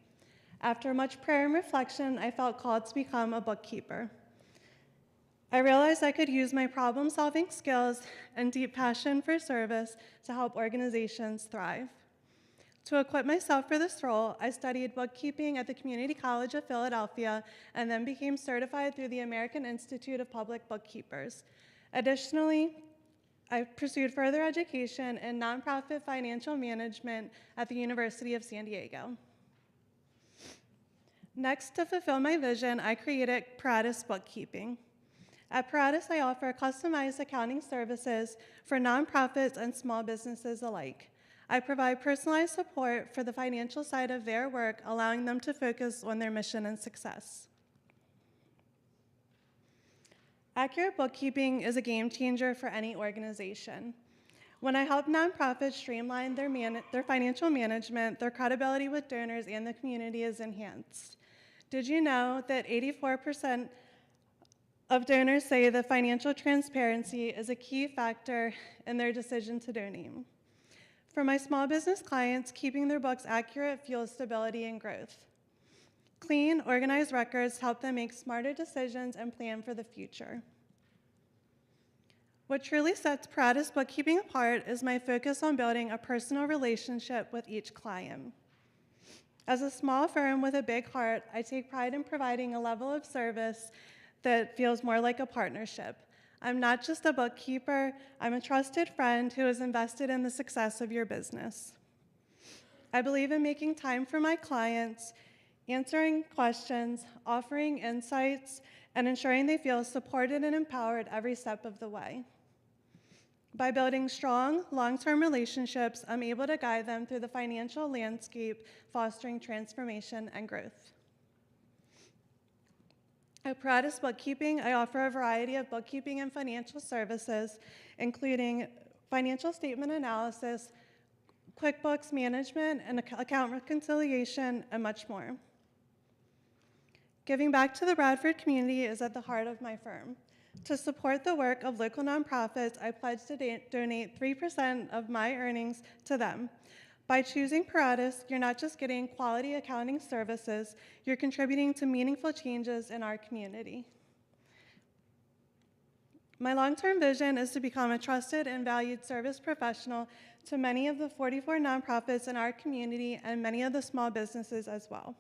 After much prayer and reflection, I felt called to become a bookkeeper. I realized I could use my problem-solving skills and deep passion for service to help organizations thrive. To equip myself for this role, I studied bookkeeping at the Community College of Philadelphia and then became certified through the American Institute of Public Bookkeepers. Additionally, I pursued further education in nonprofit financial management at the University of San Diego. Next, to fulfill my vision, I created Paratus Bookkeeping. At Paratus, I offer customized accounting services for nonprofits and small businesses alike. I provide personalized support for the financial side of their work, allowing them to focus on their mission and success. Accurate bookkeeping is a game changer for any organization. When I help nonprofits streamline their financial management, their credibility with donors and the community is enhanced. Did you know that 84% of donors say that financial transparency is a key factor in their decision to donate? For my small business clients, keeping their books accurate fuels stability and growth. Clean, organized records help them make smarter decisions and plan for the future. What truly sets Paratus Bookkeeping apart is my focus on building a personal relationship with each client. As a small firm with a big heart, I take pride in providing a level of service that feels more like a partnership. I'm not just a bookkeeper, I'm a trusted friend who is invested in the success of your business. I believe in making time for my clients, answering questions, offering insights, and ensuring they feel supported and empowered every step of the way. By building strong, long-term relationships, I'm able to guide them through the financial landscape, fostering transformation and growth. At Paratus Bookkeeping, I offer a variety of bookkeeping and financial services, including financial statement analysis, QuickBooks management, and account reconciliation, and much more. Giving back to the Bradford community is at the heart of my firm. To support the work of local nonprofits, I pledge to donate 3% of my earnings to them. By choosing Paratus, you're not just getting quality accounting services, you're contributing to meaningful changes in our community. My long-term vision is to become a trusted and valued service professional to many of the 44 nonprofits in our community and many of the small businesses as well.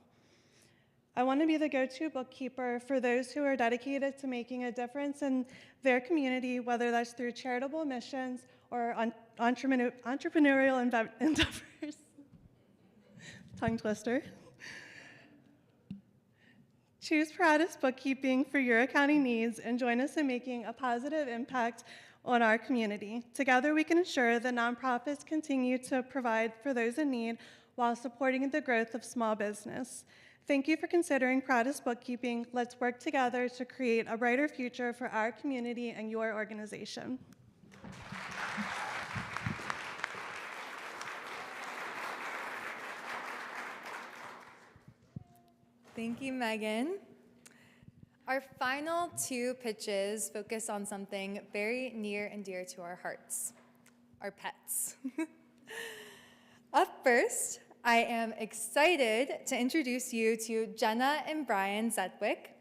I want to be the go-to bookkeeper for those who are dedicated to making a difference in their community, whether that's through charitable missions or entrepreneurial endeavors. Tongue twister. Choose Paratus Bookkeeping for your accounting needs and join us in making a positive impact on our community. Together, we can ensure that nonprofits continue to provide for those in need while supporting the growth of small business. Thank you for considering Paratus Bookkeeping. Let's work together to create a brighter future for our community and your organization. Thank you, Megan. Our final two pitches focus on something very near and dear to our hearts, our pets. Up first, I am excited to introduce you to Jenna and Brian Zedwick.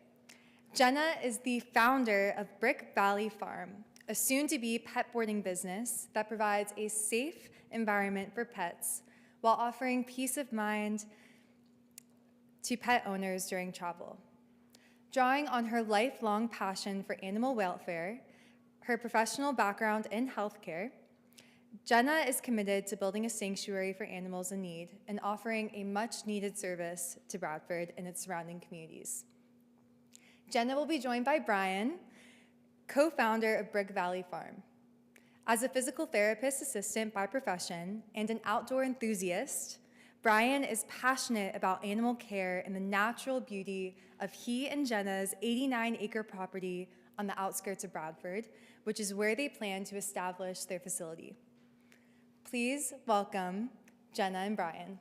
Jenna is the founder of Brick Valley Farm, a soon-to-be pet boarding business that provides a safe environment for pets while offering peace of mind to pet owners during travel. Drawing on her lifelong passion for animal welfare, her professional background in healthcare, Jenna is committed to building a sanctuary for animals in need and offering a much-needed service to Bradford and its surrounding communities. Jenna will be joined by Brian, co-founder of Brick Valley Farm. As a physical therapist assistant by profession and an outdoor enthusiast, Brian is passionate about animal care and the natural beauty of he and Jenna's 89-acre property on the outskirts of Bradford, which is where they plan to establish their facility. Please welcome Jenna and Brian.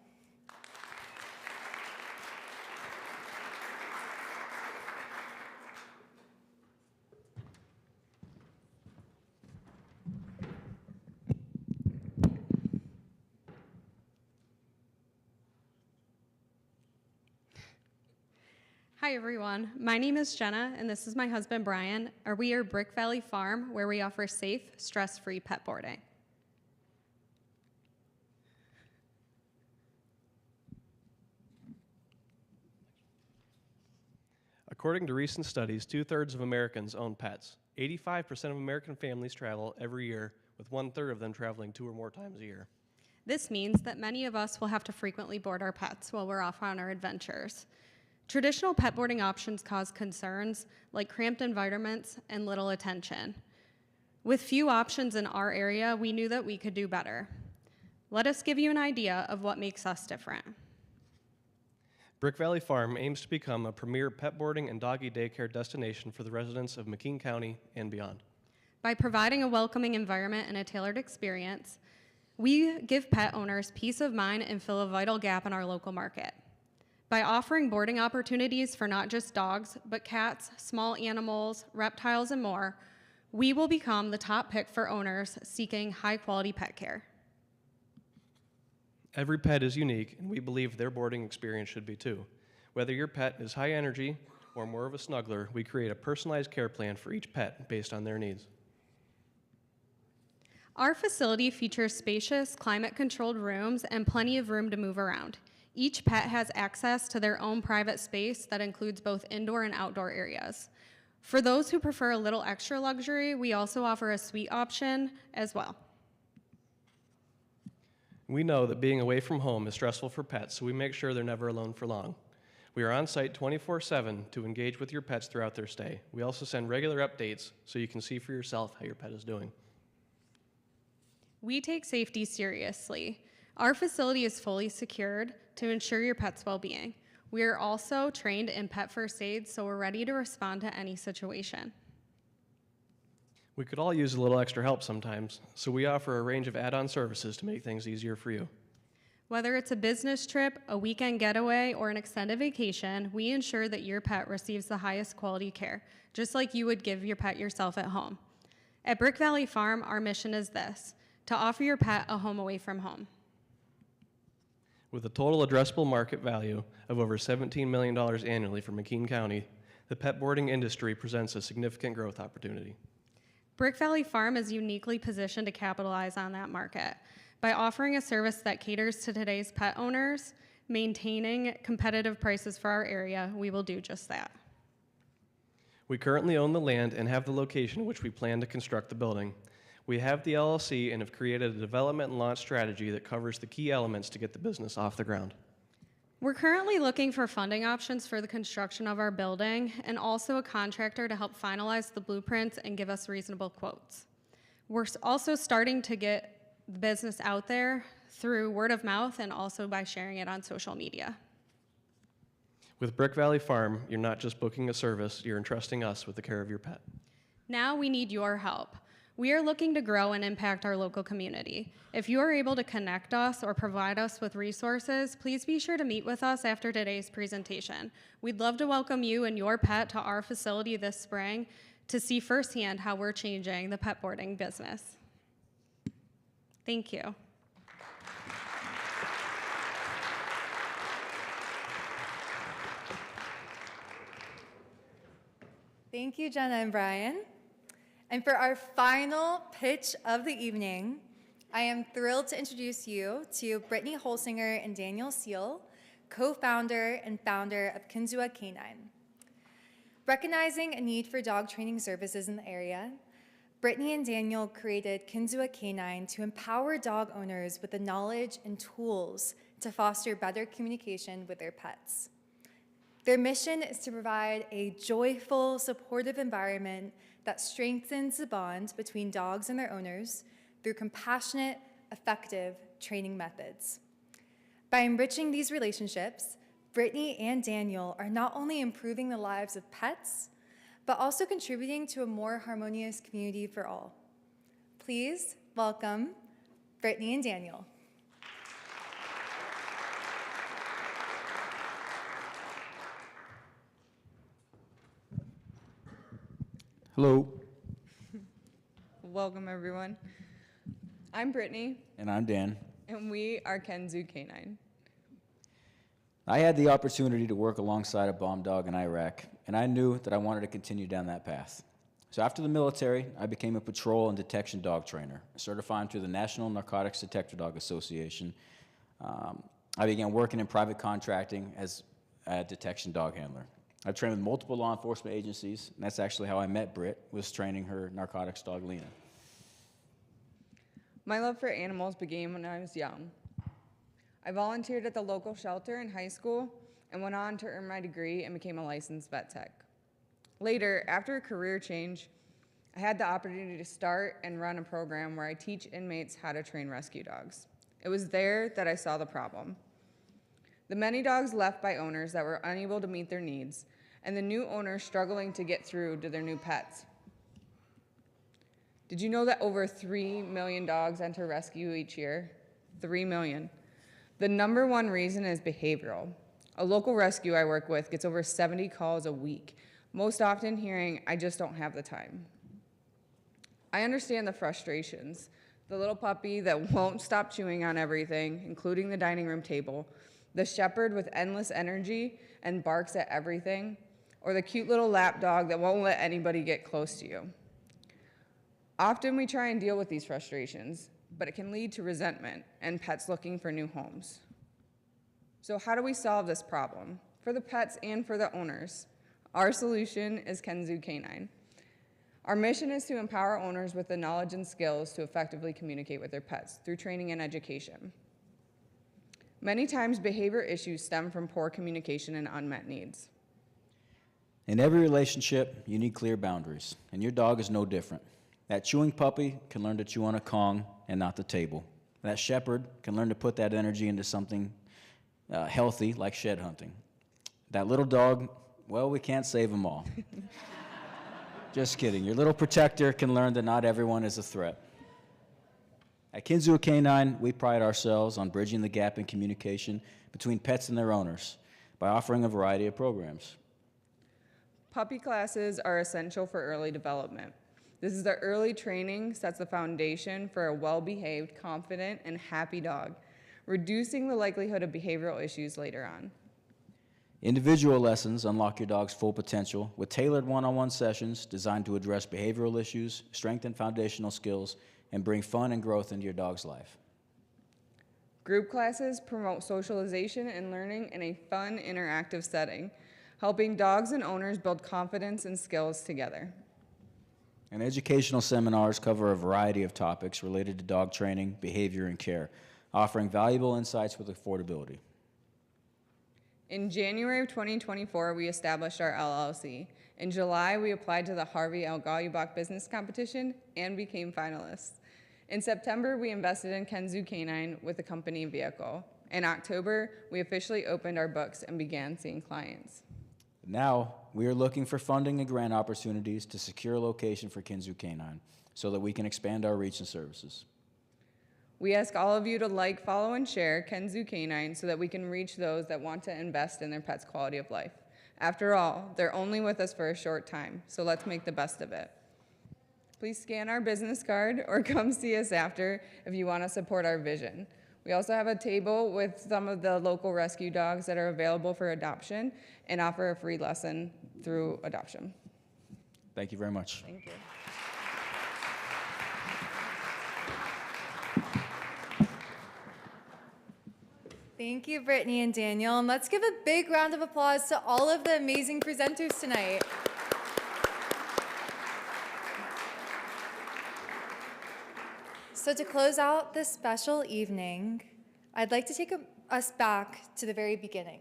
Hi everyone, my name is Jenna and this is my husband Brian. We are Brick Valley Farm, where we offer safe, stress-free pet boarding. According to recent studies, 2/3 of Americans own pets. 85% of American families travel every year, with 1/3 of them traveling 2 or more times a year. This means that many of us will have to frequently board our pets while we're off on our adventures. Traditional pet boarding options cause concerns like cramped environments and little attention. With few options in our area, we knew that we could do better. Let us give you an idea of what makes us different. Brick Valley Farm aims to become a premier pet boarding and doggy daycare destination for the residents of McKean County and beyond. By providing a welcoming environment and a tailored experience, we give pet owners peace of mind and fill a vital gap in our local market. By offering boarding opportunities for not just dogs, but cats, small animals, reptiles, and more, we will become the top pick for owners seeking high-quality pet care. Every pet is unique, and we believe their boarding experience should be too. Whether your pet is high energy or more of a snuggler, we create a personalized care plan for each pet based on their needs. Our facility features spacious, climate-controlled rooms and plenty of room to move around. Each pet has access to their own private space that includes both indoor and outdoor areas. For those who prefer a little extra luxury, we also offer a suite option as well. We know that being away from home is stressful for pets, so we make sure they're never alone for long. We are on site 24/7 to engage with your pets throughout their stay. We also send regular updates so you can see for yourself how your pet is doing. We take safety seriously. Our facility is fully secured to ensure your pet's well-being. We are also trained in pet first aid, so we're ready to respond to any situation. We could all use a little extra help sometimes, so we offer a range of add-on services to make things easier for you. Whether it's a business trip, a weekend getaway, or an extended vacation, we ensure that your pet receives the highest quality care, just like you would give your pet yourself at home. At Brick Valley Farm, our mission is this: to offer your pet a home away from home. With a total addressable market value of over $17 million annually for McKean County, the pet boarding industry presents a significant growth opportunity. Brick Valley Farm is uniquely positioned to capitalize on that market. By offering a service that caters to today's pet owners, maintaining competitive prices for our area, we will do just that. We currently own the land and have the location in which we plan to construct the building. We have the LLC and have created a development and launch strategy that covers the key elements to get the business off the ground. We're currently looking for funding options for the construction of our building and also a contractor to help finalize the blueprints and give us reasonable quotes. We're also starting to get the business out there through word of mouth and also by sharing it on social media. With Brick Valley Farm, you're not just booking a service, you're entrusting us with the care of your pet. Now we need your help. We are looking to grow and impact our local community. If you are able to connect us or provide us with resources, please be sure to meet with us after today's presentation. We'd love to welcome you and your pet to our facility this spring to see firsthand how we're changing the pet boarding business. Thank you. Thank you, Jenna and Brian. And for our final pitch of the evening, I am thrilled to introduce you to Brittany Holsinger and Daniel Seal, co-founder and founder of Kinzua Canine. Recognizing a need for dog training services in the area, Brittany and Daniel created Kinzua Canine to empower dog owners with the knowledge and tools to foster better communication with their pets. Their mission is to provide a joyful, supportive environment that strengthens the bond between dogs and their owners through compassionate, effective training methods. By enriching these relationships, Brittany and Daniel are not only improving the lives of pets, but also contributing to a more harmonious community for all. Please welcome Brittany and Daniel. Hello. Welcome, everyone. I'm Brittany, And I'm Dan. and we are Kinzua Canine. I had the opportunity to work alongside a bomb dog in Iraq, and I knew that I wanted to continue down that path. So after the military, I became a patrol and detection dog trainer, certified through the National Narcotics Detector Dog Association. I began working in private contracting as a detection dog handler. I've trained with multiple law enforcement agencies, and that's actually how I met Britt, was training her narcotics dog, Lena. My love for animals began when I was young. I volunteered at the local shelter in high school and went on to earn my degree and became a licensed vet tech. Later, after a career change, I had the opportunity to start and run a program where I teach inmates how to train rescue dogs. It was there that I saw the problem. The many dogs left by owners that were unable to meet their needs, and the new owners struggling to get through to their new pets. Did you know that over 3 million dogs enter rescue each year? 3 million. The number one reason is behavioral. A local rescue I work with gets over 70 calls a week, most often hearing, "I just don't have the time." I understand the frustrations. The little puppy that won't stop chewing on everything, including the dining room table, the shepherd with endless energy and barks at everything, or the cute little lap dog that won't let anybody get close to you. Often we try and deal with these frustrations, but it can lead to resentment and pets looking for new homes. So how do we solve this problem? For the pets and for the owners, our solution is Kenzu Canine. Our mission is to empower owners with the knowledge and skills to effectively communicate with their pets through training and education. Many times, behavior issues stem from poor communication and unmet needs. In every relationship, you need clear boundaries, and your dog is no different. That chewing puppy can learn to chew on a Kong and not the table. That shepherd can learn to put that energy into something healthy, like shed hunting. That little dog, well, we can't save them all. Just kidding. Your little protector can learn that not everyone is a threat. At Kenzu Canine, we pride ourselves on bridging the gap in communication between pets and their owners by offering a variety of programs. Puppy classes are essential for early development. This is the early training sets the foundation for a well-behaved, confident, and happy dog, reducing the likelihood of behavioral issues later on. Individual lessons unlock your dog's full potential with tailored one-on-one sessions designed to address behavioral issues, strengthen foundational skills, and bring fun and growth into your dog's life. Group classes promote socialization and learning in a fun, interactive setting, helping dogs and owners build confidence and skills together. And educational seminars cover a variety of topics related to dog training, behavior, and care, offering valuable insights with affordability. In January of 2024, we established our LLC. In July, we applied to the Harvey L. Golubach Business Competition and became finalists. In September, we invested in Kenzu Canine with a company vehicle. In October, we officially opened our books and began seeing clients. Now, we are looking for funding and grant opportunities to secure a location for Kenzu Canine so that we can expand our reach and services. We ask all of you to like, follow, and share Kenzu Canine so that we can reach those that want to invest in their pet's quality of life. After all, they're only with us for a short time, so let's make the best of it. Please scan our business card or come see us after if you want to support our vision. We also have a table with some of the local rescue dogs that are available for adoption and offer a free lesson through adoption. Thank you very much. Thank you. Thank you, Brittany and Daniel. And let's give a big round of applause to all of the amazing presenters tonight. So to close out this special evening, I'd like to take us back to the very beginning.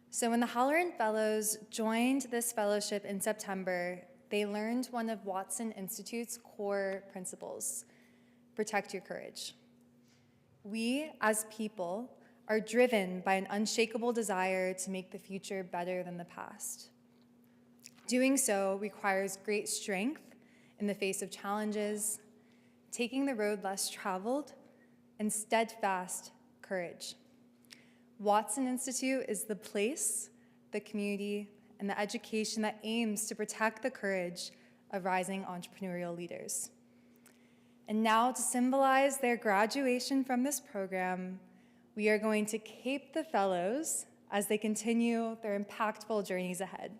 So when the Halloran Fellows joined this fellowship in September, they learned one of Watson Institute's core principles: protect your courage. We, as people, are driven by an unshakable desire to make the future better than the past. Doing so requires great strength in the face of challenges, taking the road less traveled, and steadfast courage. Watson Institute is the place, the community, and the education that aims to protect the courage of rising entrepreneurial leaders. And now, to symbolize their graduation from this program, we are going to cape the fellows as they continue their impactful journeys ahead.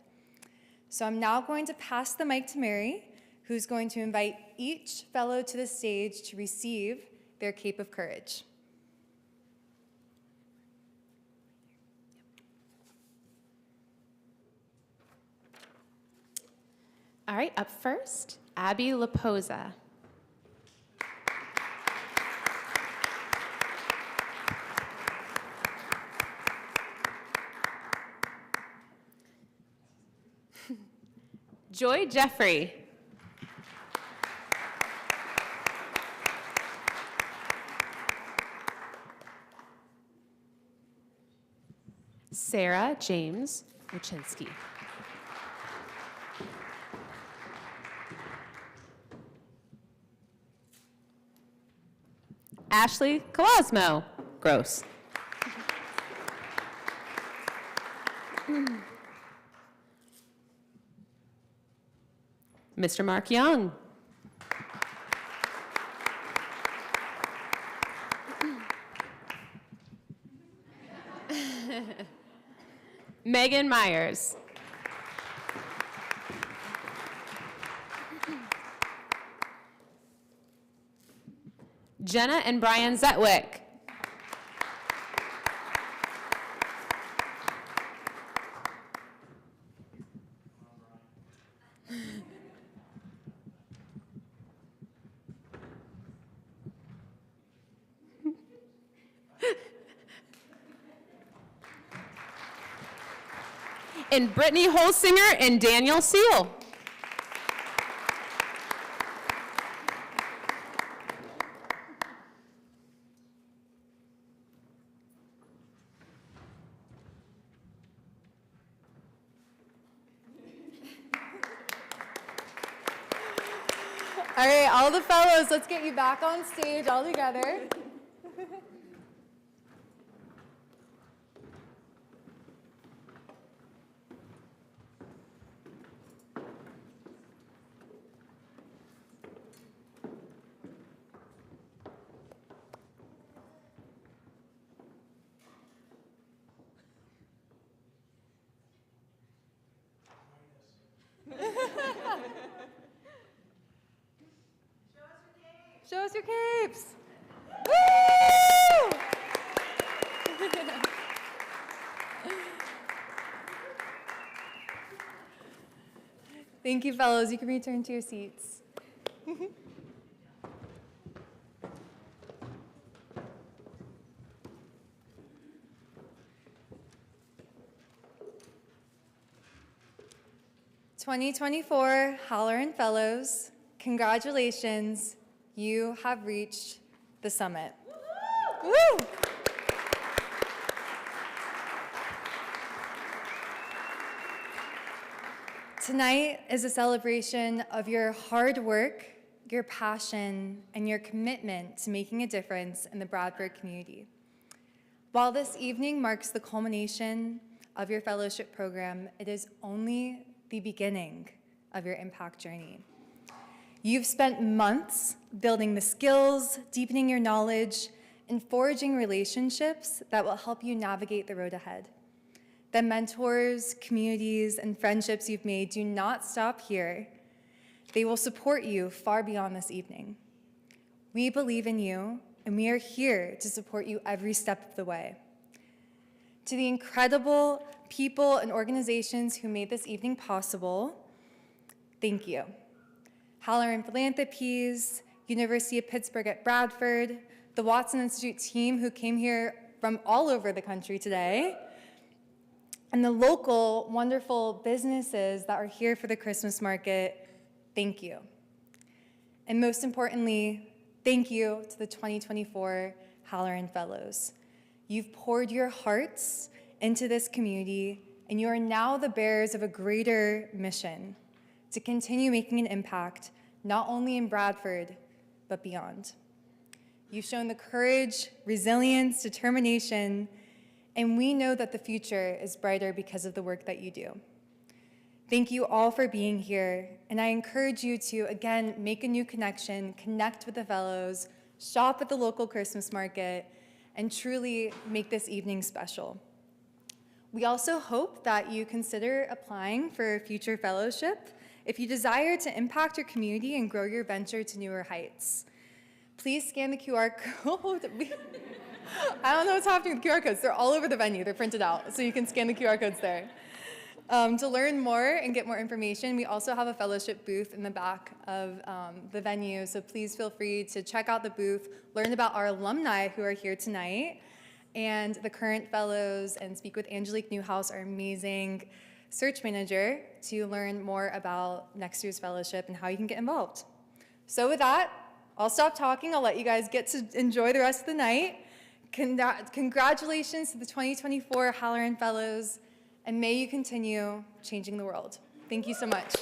So I'm now going to pass the mic to Mary, who's going to invite each fellow to the stage to receive their Cape of Courage. All right, up first, Abby Laposa. Joy Jeffrey. Sarah James Wachinski. Ashley Colosmo. Gross. Mr. Mark Young. Megan Myers. Jenna and Brian Zetwick. And Brittany Holsinger and Daniel Seal. All right, all the fellows, let's get you back on stage all together. Show us your capes. Woo! Thank you, fellows. You can return to your seats. "2024 Halloran Fellows, congratulations. You have reached the summit." Woo! Tonight is a celebration of your hard work, your passion, and your commitment to making a difference in the Bradford community. While this evening marks the culmination of your fellowship program, it is only the beginning of your impact journey. You've spent months building the skills, deepening your knowledge, and forging relationships that will help you navigate the road ahead. The mentors, communities, and friendships you've made do not stop here. They will support you far beyond this evening. We believe in you, and we are here to support you every step of the way. To the incredible people and organizations who made this evening possible, thank you. Halloran Philanthropies, University of Pittsburgh at Bradford, the Watson Institute team who came here from all over the country today, and the local wonderful businesses that are here for the Christmas market, thank you. And most importantly, thank you to the 2024 Halloran Fellows. You've poured your hearts into this community, and you are now the bearers of a greater mission: to continue making an impact, not only in Bradford, but beyond. You've shown the courage, resilience, determination, and we know that the future is brighter because of the work that you do. Thank you all for being here, and I encourage you to, again, make a new connection, connect with the fellows, shop at the local Christmas market, and truly make this evening special. We also hope that you consider applying for a future fellowship if you desire to impact your community and grow your venture to newer heights. Please scan the QR code. I don't know what's happening with QR codes. They're all over the venue. They're printed out, so you can scan the QR codes there. To learn more and get more information, we also have a fellowship booth in the back of the venue, so please feel free to check out the booth, learn about our alumni who are here tonight, and the current fellows, and speak with Angelique Newhouse, our amazing search manager, to learn more about next year's fellowship and how you can get involved. So with that, I'll stop talking. I'll let you guys get to enjoy the rest of the night. Congratulations to the 2024 Halloran Fellows, and may you continue changing the world. Thank you so much.